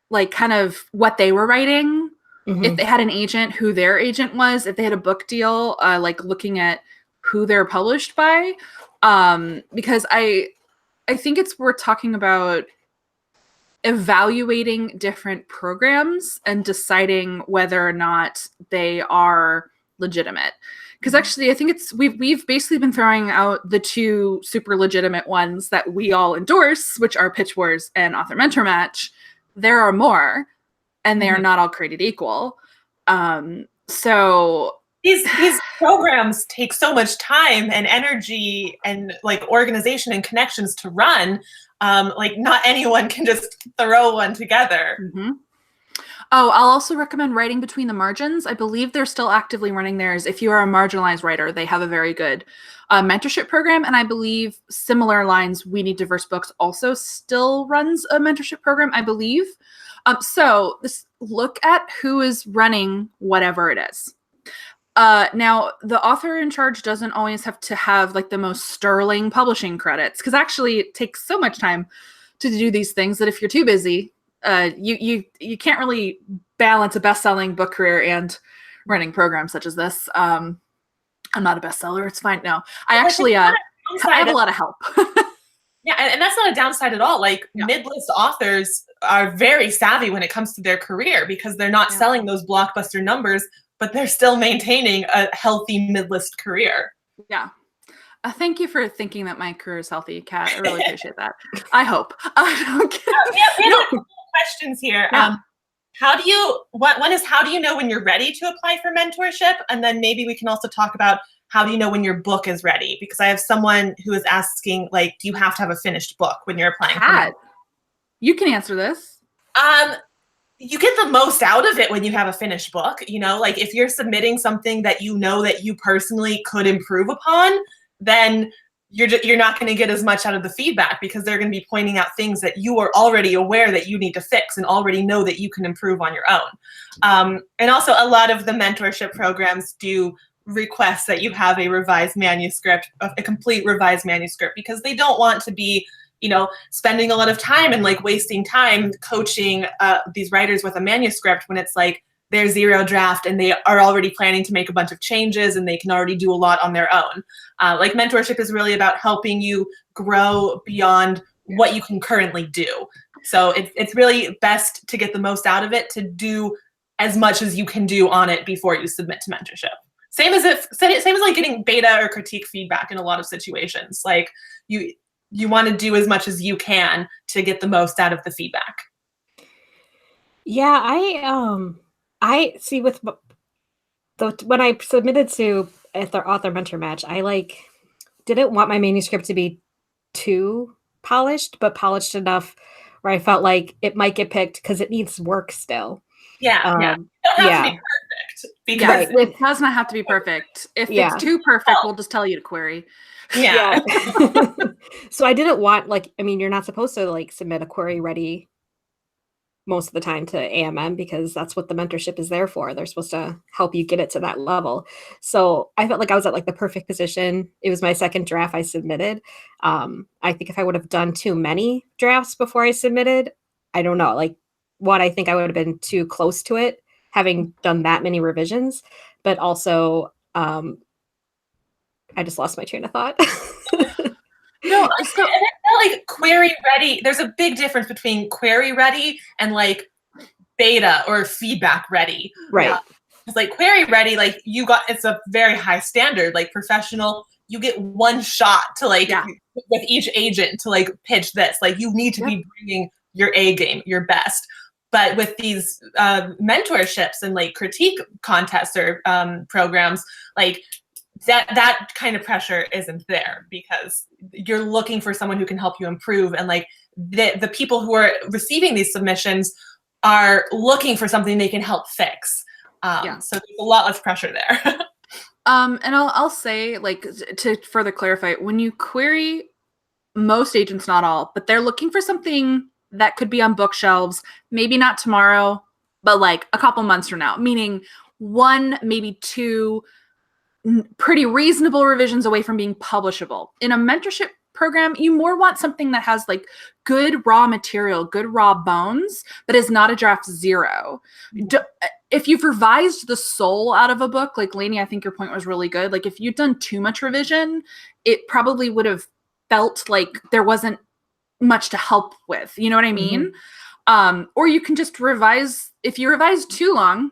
S1: like kind of what they were writing. If they had an agent, who their agent was, if they had a book deal, like looking at who they're published by. Because I think it's worth talking about evaluating different programs and deciding whether or not they are legitimate. Because actually, I think we've basically been throwing out the 2 super legitimate ones that we all endorse, which are Pitch Wars and Author Mentor Match. There are more, and they are not all created equal. So
S3: these programs take so much time and energy and like organization and connections to run. Like not anyone can just throw one together.
S1: Oh, I'll also recommend writing between the margins. I believe they're still actively running theirs. If you are a marginalized writer, they have a very good mentorship program. And I believe similar lines, We Need Diverse Books also still runs a mentorship program, I believe. So look at who is running whatever it is. Now, the author in charge doesn't always have to have like the most sterling publishing credits, because actually it takes so much time to do these things that if you're too busy, you can't really balance a best-selling book career and running programs such as this. I'm not a bestseller. It's fine. No, I actually I have a lot of help.
S3: Yeah, and that's not a downside at all. Like mid-list authors are very savvy when it comes to their career because they're not selling those blockbuster numbers, but they're still maintaining a healthy mid-list career.
S1: Yeah. Thank you for thinking that my career is healthy, Kat. I really appreciate that. I hope.
S3: We have a couple questions here.
S1: Yeah.
S3: How do you know when you're ready to apply for mentorship? And then maybe we can also talk about how do you know when your book is ready? Because I have someone who is asking, like, do you have to have a finished book when you're applying?
S1: Kat, you can answer this.
S3: You get the most out of it when you have a finished book. You know, like if you're submitting something that you know that you personally could improve upon, then you're not going to get as much out of the feedback because they're going to be pointing out things that you are already aware that you need to fix and already know that you can improve on your own. And also a lot of the mentorship programs do request that you have a revised manuscript, a complete revised manuscript, because they don't want to be, you know, spending a lot of time and like wasting time coaching these writers with a manuscript when it's like they're zero draft and they are already planning to make a bunch of changes and they can already do a lot on their own. Like mentorship is really about helping you grow beyond what you can currently do. So it's really best to get the most out of it, to do as much as you can do on it before you submit to mentorship. Same as like getting beta or critique feedback in a lot of situations. Like you want to do as much as you can to get the most out of the feedback.
S2: Yeah, I see with when I submitted to the author mentor match, I didn't want my manuscript to be too polished, but polished enough where I felt like it might get picked because it needs work still.
S3: Yeah, yeah. It don't have to be perfect. Because
S1: it does not have to be perfect. If it's too perfect, we'll just tell you to query.
S3: Yeah.
S2: So I didn't want, you're not supposed to submit a query ready most of the time to AMM because that's what the mentorship is there for. They're supposed to help you get it to that level. So I felt like I was at the perfect position. It was my second draft I submitted. I think if I would have done too many drafts before I submitted, I don't know, I think I would have been too close to it, having done that many revisions, but also I just lost my train of thought.
S3: No, so query ready. There's a big difference between query ready and beta or feedback ready.
S2: Right.
S3: It's query ready, it's a very high standard, professional. You get one shot to with each agent to pitch this. You need to be bringing your A game, your best. But with these mentorships and critique contests or programs, that kind of pressure isn't there because you're looking for someone who can help you improve. And the people who are receiving these submissions are looking for something they can help fix. So there's a lot less pressure there.
S1: And I'll say, like, to further clarify, when you query, most agents, not all, but they're looking for something that could be on bookshelves, maybe not tomorrow, but like a couple months from now, meaning 1, maybe 2 pretty reasonable revisions away from being publishable. In a mentorship program, you more want something that has like good raw material, good raw bones, but is not a draft 0. If you've revised the soul out of a book, like Lainey, I think your point was really good. Like if you've done too much revision, it probably would have felt like there wasn't much to help with. You know what I mean? Or you can just revise. If you revise too long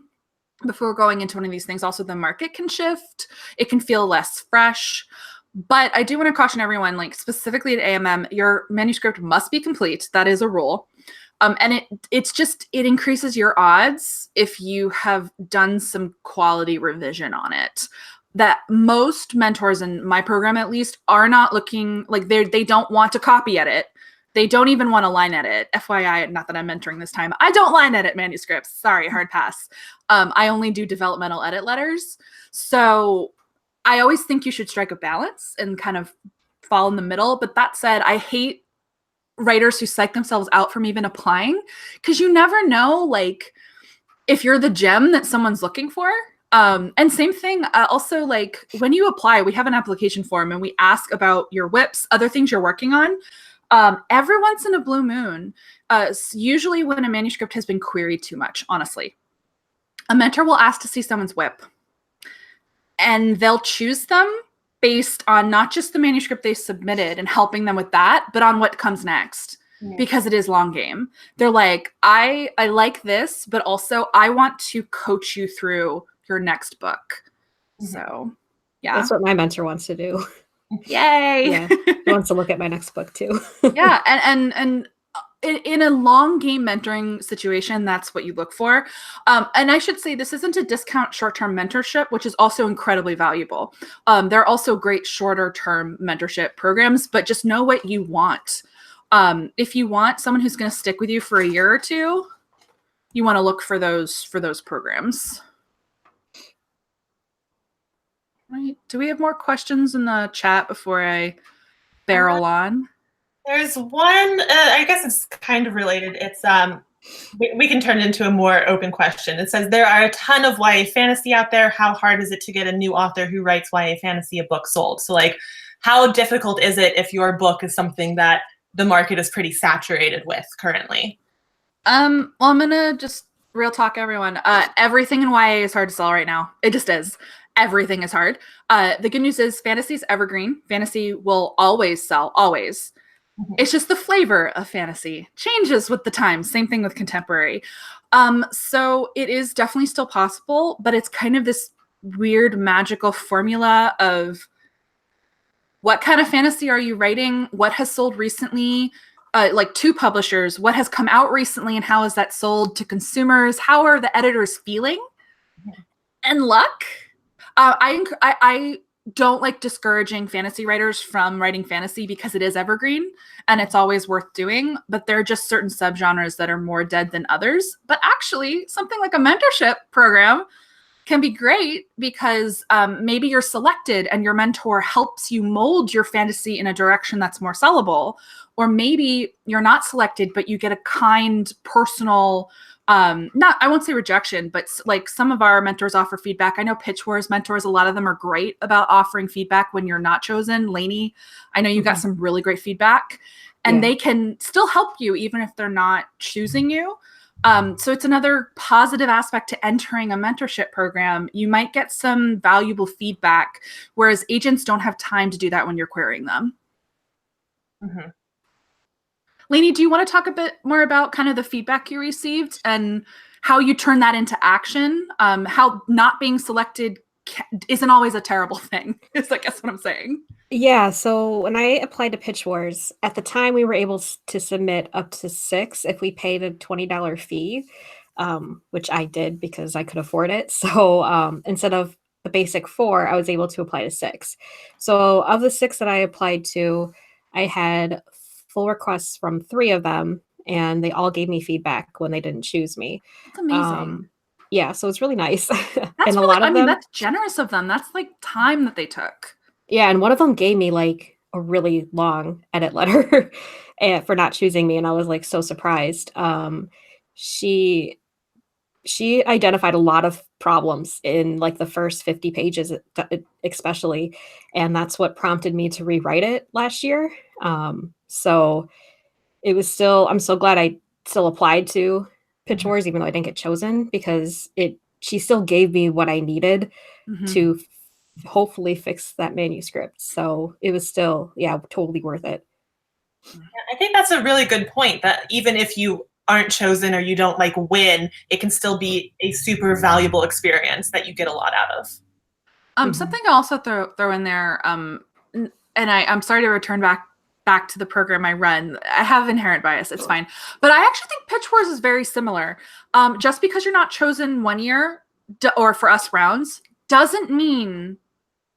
S1: before going into one of these things, also the market can shift. It can feel less fresh. But I do want to caution everyone, like specifically at AMM, your manuscript must be complete. That is a rule. And it increases your odds if you have done some quality revision on it. That most mentors in my program, at least, are not looking like they don't want to copy edit. They don't even want to line edit. FYI, not that I'm mentoring this time. I don't line edit manuscripts. Sorry, hard pass. I only do developmental edit letters. So I always think you should strike a balance and kind of fall in the middle. But that said, I hate writers who psych themselves out from even applying, because you never know, like, if you're the gem that someone's looking for. And same thing, also, like, when you apply, we have an application form and we ask about your whips, other things you're working on. Every once in a blue moon, usually when a manuscript has been queried too much, honestly, a mentor will ask to see someone's whip. And they'll choose them based on not just the manuscript they submitted and helping them with that, but on what comes next, because it is long game. They're like, I like this, but also I want to coach you through your next book. So, yeah.
S2: That's what my mentor wants to do.
S1: Yay.
S2: Yeah. He wants to look at my next book too.
S1: Yeah. And in a long game mentoring situation, that's what you look for. And I should say, this isn't a discount short-term mentorship, which is also incredibly valuable. There are also great shorter-term mentorship programs, but just know what you want. If you want someone who's going to stick with you for a year or two, you want to look for those programs. Right. Do we have more questions in the chat before I barrel on?
S3: There's one, I guess it's kind of related. It's we can turn it into a more open question. It says, there are a ton of YA fantasy out there. How hard is it to get a new author who writes YA fantasy a book sold? So like, how difficult is it if your book is something that the market is pretty saturated with currently?
S1: Well, I'm gonna just real talk, everyone. Everything in YA is hard to sell right now. It just is. Everything is hard. The good news is fantasy is evergreen. Fantasy will always sell, always. It's just the flavor of fantasy changes with the times. Same thing with contemporary. So it is definitely still possible, but it's kind of this weird magical formula of what kind of fantasy are you writing? What has sold recently? Like to publishers, what has come out recently and how is that sold to consumers? How are the editors feeling? And luck. I don't like discouraging fantasy writers from writing fantasy because it is evergreen and it's always worth doing, but there are just certain subgenres that are more dead than others. But actually, something like a mentorship program can be great because maybe you're selected and your mentor helps you mold your fantasy in a direction that's more sellable. Or maybe you're not selected, but you get a kind, personal, I won't say rejection, but like some of our mentors offer feedback. I know Pitch Wars mentors, a lot of them are great about offering feedback when you're not chosen. Lainey, I know you got some really great feedback and they can still help you even if they're not choosing you. So it's another positive aspect to entering a mentorship program. You might get some valuable feedback, whereas agents don't have time to do that when you're querying them. Lainey, do you want to talk a bit more about kind of the feedback you received and how you turn that into action? How not being selected isn't always a terrible thing, is I guess what I'm saying.
S2: Yeah, so when I applied to Pitch Wars, at the time we were able to submit up to 6 if we paid a $20 fee, which I did because I could afford it. So instead of the basic 4, I was able to apply to 6. So of the 6 that I applied to, I had full requests from 3 of them, and they all gave me feedback when they didn't choose me.
S1: That's amazing.
S2: Yeah, so it's really nice.
S1: That's
S2: and
S1: really,
S2: a lot of them,
S1: that's generous of them. That's like time that they took.
S2: yeah, and one of them gave me like a really long edit letter for not choosing me, and I was like so surprised. She identified a lot of problems in like the first 50 pages, especially, and that's what prompted me to rewrite it last year. So it was still, I'm so glad I still applied to Pitch Wars, even though I didn't get chosen, because she still gave me what I needed to hopefully fix that manuscript. So it was still, yeah, totally worth it.
S3: I think that's a really good point, that even if you aren't chosen or you don't like win, it can still be a super valuable experience that you get a lot out of.
S1: Something I'll also throw in there, and I'm sorry to return back to the program I run. I have inherent bias. It's fine. But I actually think Pitch Wars is very similar. Just because you're not chosen one year or for us rounds doesn't mean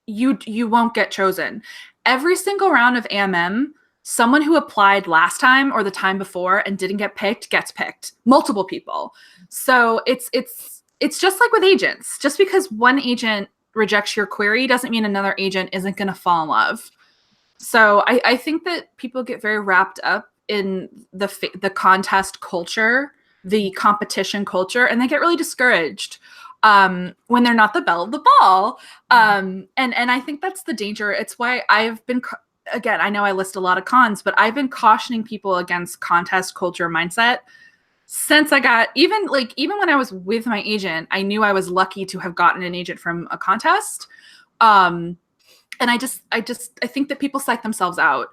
S1: you won't get chosen. Every single round of AMM, someone who applied last time or the time before and didn't get picked gets picked. Multiple people. So it's just like with agents. Just because one agent rejects your query doesn't mean another agent isn't going to fall in love. So I think that people get very wrapped up in the contest culture, the competition culture, and they get really discouraged when they're not the belle of the ball. And I think that's the danger. It's why I've been, again, I know I list a lot of cons, but I've been cautioning people against contest culture mindset since I got, even when I was with my agent, I knew I was lucky to have gotten an agent from a contest. And I think that people psych themselves out,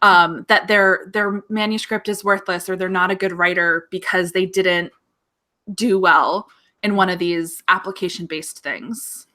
S1: that their manuscript is worthless or they're not a good writer because they didn't do well in one of these application-based things.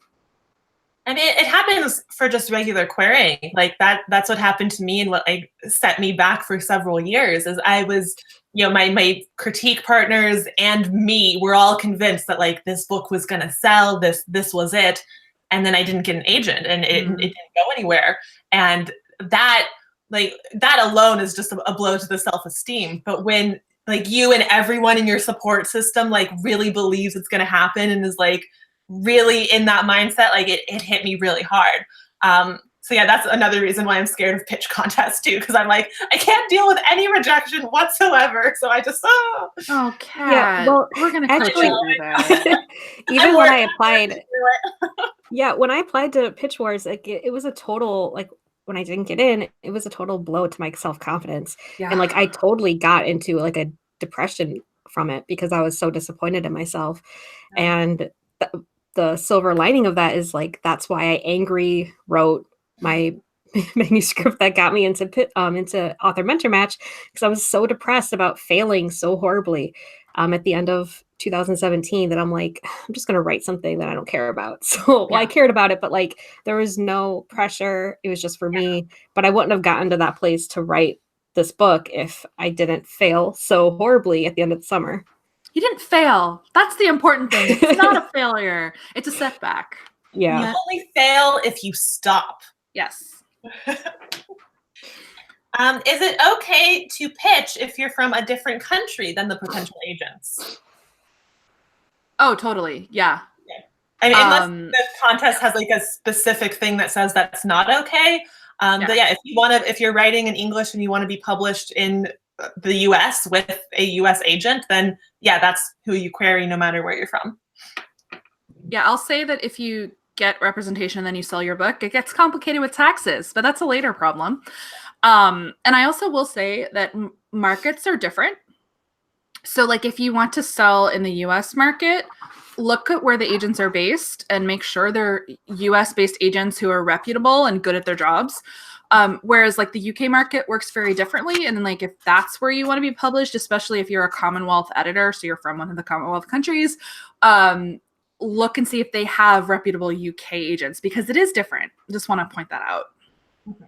S3: And it happens for just regular querying. Like that's what happened to me, and what like set me back for several years is I was, my critique partners and me were all convinced that like this book was gonna sell, this was it. And then I didn't get an agent, and it didn't go anywhere. And that alone is just a blow to the self-esteem. But when like you and everyone in your support system like really believes it's gonna happen and is like really in that mindset, like it hit me really hard. So yeah, that's another reason why I'm scared of pitch contests too, because I'm like, I can't deal with any rejection whatsoever. So I just
S1: Kat,
S2: yeah, well,
S1: we're gonna actually do that.
S2: Even when I applied, when I applied to Pitch Wars, like it was a total, like when I didn't get in, it was a total blow to my self-confidence.
S1: Yeah.
S2: And like I totally got into like a depression from it because I was so disappointed in myself. Yeah. And the silver lining of that is like that's why I angry wrote my manuscript that got me into author mentor match, because I was so depressed about failing so horribly at the end of 2017 that I'm like, I'm just gonna write something that I don't care about. So I cared about it, but like there was no pressure. It was just for me. But I wouldn't have gotten to that place to write this book if I didn't fail so horribly at the end of the summer.
S1: You didn't fail. That's the important thing. It's not a failure. It's a setback.
S2: Yeah.
S3: You only fail if you stop.
S1: Yes.
S3: Is it okay to pitch if you're from a different country than the potential agents?
S1: Oh, totally. Yeah.
S3: I mean, unless the contest has like a specific thing that says that's not okay. But yeah, if you're writing in English and you want to be published in the US with a US agent, then yeah, that's who you query no matter where you're from.
S1: Yeah, I'll say that if you get representation and then you sell your book, it gets complicated with taxes, but that's a later problem. And I also will say that markets are different. So like if you want to sell in the US market, look at where the agents are based and make sure they're US based agents who are reputable and good at their jobs. Whereas like the UK market works very differently. And then like if that's where you want to be published, especially if you're a Commonwealth editor, so you're from one of the Commonwealth countries, look and see if they have reputable UK agents, because it is different. Just want to point that out.
S3: Mm-hmm.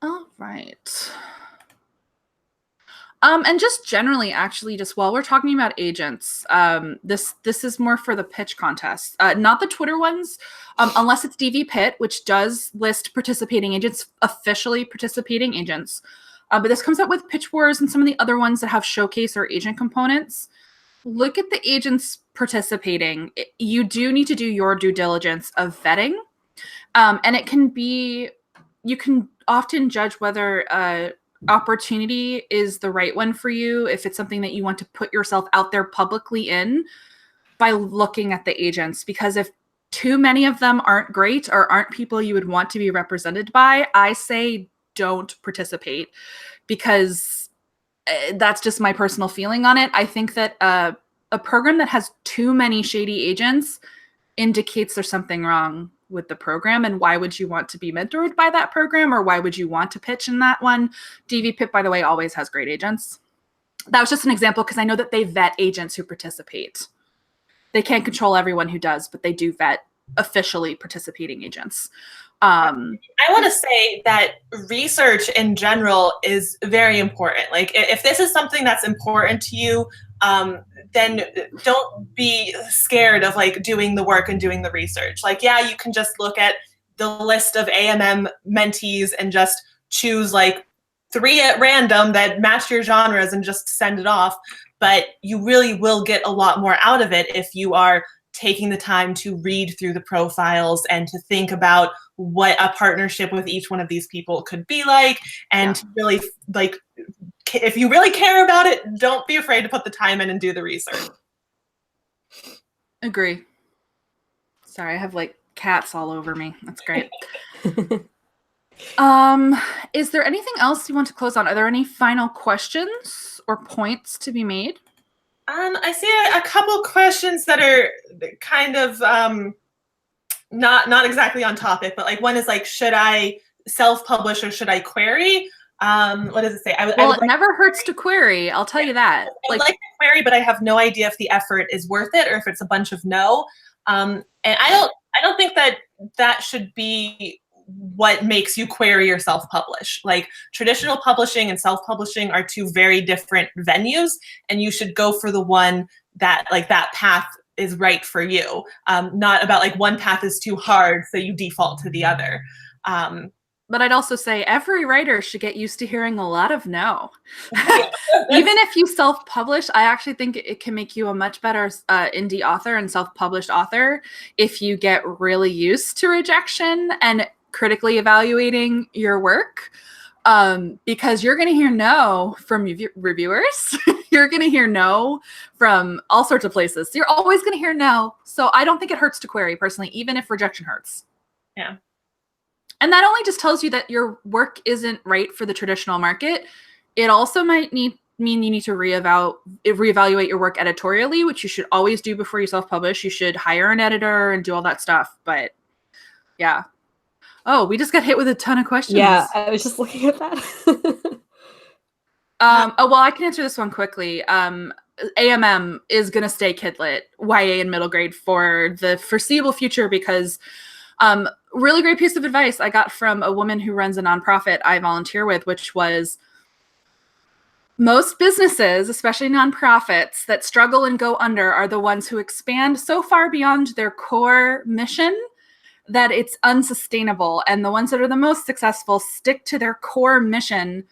S1: All right. And just generally, actually, just while we're talking about agents, this is more for the pitch contest, not the Twitter ones, unless it's DV Pit, which does list participating agents, officially participating agents. but this comes up with Pitch Wars and some of the other ones that have showcase or agent components. Look at the agents participating. You do need to do your due diligence of vetting. And it can be, you can often judge whether opportunity is the right one for you, if it's something that you want to put yourself out there publicly in, by looking at the agents. Because if too many of them aren't great or aren't people you would want to be represented by, I say don't participate, because that's just my personal feeling on it. I think that a program that has too many shady agents indicates there's something wrong with the program. And why would you want to be mentored by that program, or why would you want to pitch in that one? DVPIP, by the way, always has great agents. That was just an example because I know that they vet agents who participate. They can't control everyone who does, but they do vet officially participating agents.
S3: I want to say that research in general is very important. Like, if this is something that's important to you, then don't be scared of like doing the work and doing the research. Like, yeah, you can just look at the list of AMM mentees and just choose like 3 at random that match your genres and just send it off. But you really will get a lot more out of it if you are taking the time to read through the profiles and to think about what a partnership with each one of these people could be like. And to really, like, if you really care about it, don't be afraid to put the time in and do the research.
S1: Agree. Sorry, I have like cats all over me. That's great. Is there anything else you want to close on? Are there any final questions or points to be made?
S3: I see a couple questions that are kind of not exactly on topic, but like one is like, should I self-publish or should I query? What does it say?
S1: It never hurts to query. I'll tell you that.
S3: I would like to query, but I have no idea if the effort is worth it or if it's a bunch of no. And I don't think that should be what makes you query or self-publish. Like, traditional publishing and self-publishing are 2 very different venues, and you should go for the one that, like, that path is right for you. Not about like one path is too hard, so you default to the other.
S1: But I'd also say every writer should get used to hearing a lot of no. Even if you self-publish, I actually think it can make you a much better indie author and self-published author if you get really used to rejection and critically evaluating your work, because you're going to hear no from reviewers. You're going to hear no from all sorts of places. So you're always going to hear no. So I don't think it hurts to query, personally, even if rejection hurts.
S3: Yeah.
S1: And that only just tells you that your work isn't right for the traditional market. It also might mean you need to reevaluate your work editorially, which you should always do before you self-publish. You should hire an editor and do all that stuff. But yeah. Oh, we just got hit with a ton of questions.
S2: Yeah, I was just looking at that.
S1: Well, I can answer this one quickly. AMM is going to stay kidlit, YA and middle grade for the foreseeable future, because really great piece of advice I got from a woman who runs a nonprofit I volunteer with, which was, most businesses, especially nonprofits, that struggle and go under are the ones who expand so far beyond their core mission that it's unsustainable. And the ones that are the most successful stick to their core mission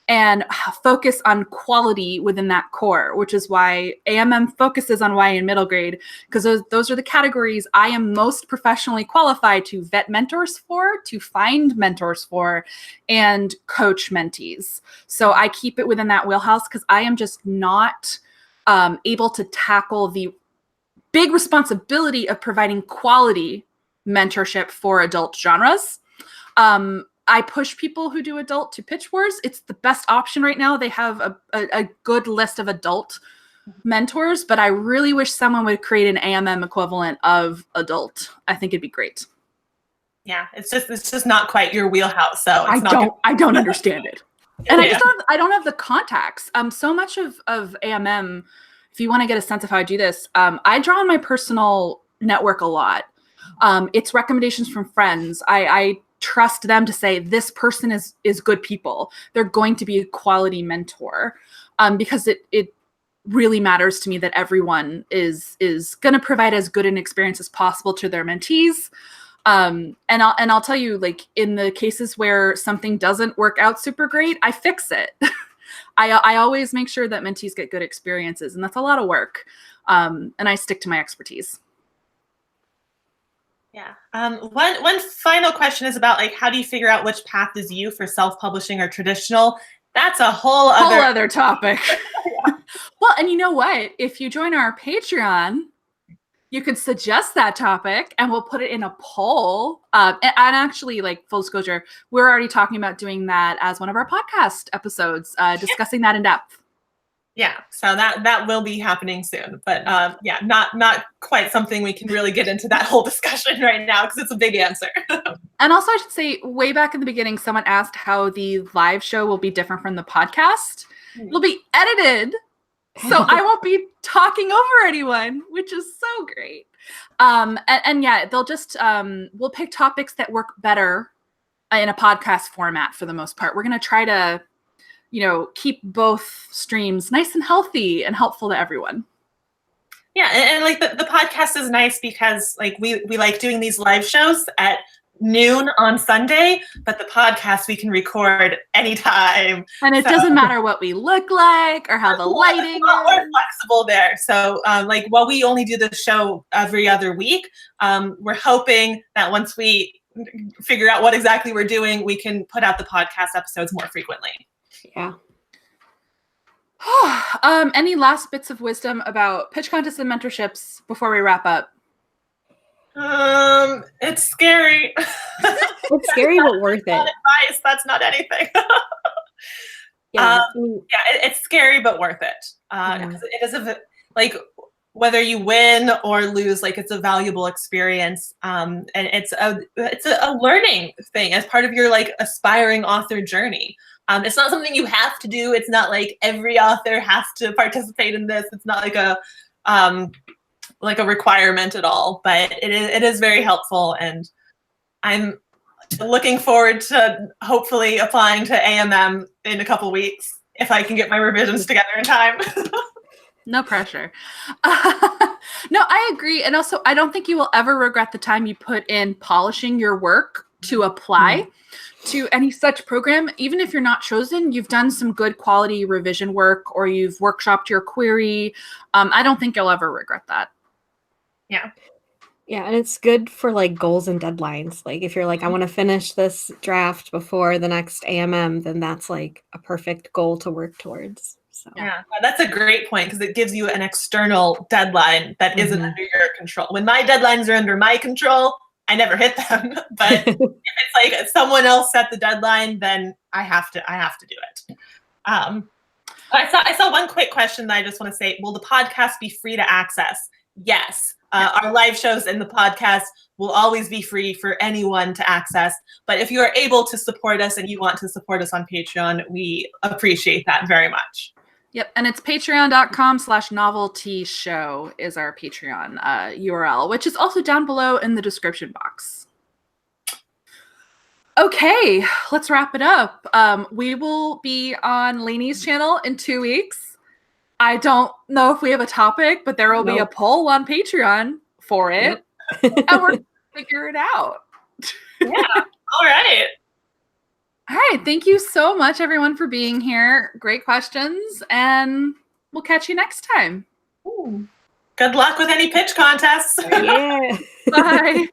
S1: and focus on quality within that core, which is why AMM focuses on YA and middle grade, because those are the categories I am most professionally qualified to vet mentors for, to find mentors for, and coach mentees. So I keep it within that wheelhouse because I am just not able to tackle the big responsibility of providing quality mentorship for adult genres. I push people who do adult to Pitch Wars. It's the best option right now. They have a good list of adult mentors, but I really wish someone would create an AMM equivalent of adult. I think it'd be great.
S3: Yeah, it's just not quite your wheelhouse. So
S1: I don't understand it. And I don't have the contacts. So much of AMM, if you want to get a sense of how I do this, I draw on my personal network a lot. It's recommendations from friends. I trust them to say this person is good people. They're going to be a quality mentor, because it really matters to me that everyone is going to provide as good an experience as possible to their mentees. And I'll tell you, like, in the cases where something doesn't work out super great, I fix it. I always make sure that mentees get good experiences, and that's a lot of work. And I stick to my expertise.
S3: Yeah. One final question is about, like, how do you figure out which path is you for self-publishing or traditional? That's a whole other
S1: topic. Yeah. Well, and you know what? If you join our Patreon, you could suggest that topic and we'll put it in a poll. And actually, like, full disclosure, we're already talking about doing that as one of our podcast episodes, discussing that in depth.
S3: Yeah, so that will be happening soon. But yeah, not quite something we can really get into that whole discussion right now because it's a big answer.
S1: And also, I should say, way back in the beginning, someone asked how the live show will be different from the podcast. It'll be edited, so I won't be talking over anyone, which is so great. And yeah, they'll just we'll pick topics that work better in a podcast format for the most part. We're going to try to, keep both streams nice and healthy and helpful to everyone.
S3: Yeah, and like the podcast is nice because, like, we like doing these live shows at noon on Sunday, but the podcast we can record anytime.
S1: And it doesn't matter what we look like or how the lighting is.
S3: We're flexible there. So like, while we only do the show every other week, we're hoping that once we figure out what exactly we're doing, we can put out the podcast episodes more frequently.
S2: Yeah.
S1: Any last bits of wisdom about pitch contests and mentorships before we wrap up?
S3: It's scary.
S2: It's scary, but worth it.
S3: Advice. That's not anything.
S2: Yeah.
S3: It's scary, but worth it. Because it is like, whether you win or lose, like, it's a valuable experience. And it's a learning thing as part of your, like, aspiring author journey. It's not something you have to do. It's not like every author has to participate in this. It's not like a requirement at all, but it is very helpful. And I'm looking forward to hopefully applying to AMM in a couple weeks if I can get my revisions together in time.
S1: No pressure. No, I agree. And also, I don't think you will ever regret the time you put in polishing your work to apply to any such program. Even if you're not chosen, you've done some good quality revision work or you've workshopped your query. I don't think you'll ever regret that.
S3: Yeah.
S2: Yeah, and it's good for, like, goals and deadlines. Like, if you're like, I want to finish this draft before the next AMM, then that's, like, a perfect goal to work towards. So.
S3: Yeah, that's a great point because it gives you an external deadline that isn't under your control. When my deadlines are under my control, I never hit them. But if it's like someone else set the deadline, then I have to do it. I saw one quick question that I just want to say. Will the podcast be free to access? Yes. Our live shows and the podcast will always be free for anyone to access. But if you are able to support us and you want to support us on Patreon, we appreciate that very much.
S1: Yep. And it's patreon.com/noveltea show is our Patreon URL, which is also down below in the description box. Okay, let's wrap it up. We will be on Lainey's channel in 2 weeks. I don't know if we have a topic, but there will be a poll on Patreon for it. And we're going to figure it out.
S3: Yeah. All right.
S1: All right. Thank you so much, everyone, for being here. Great questions. And we'll catch you next time.
S3: Ooh. Good luck with any pitch contests.
S2: Yeah.
S1: Bye.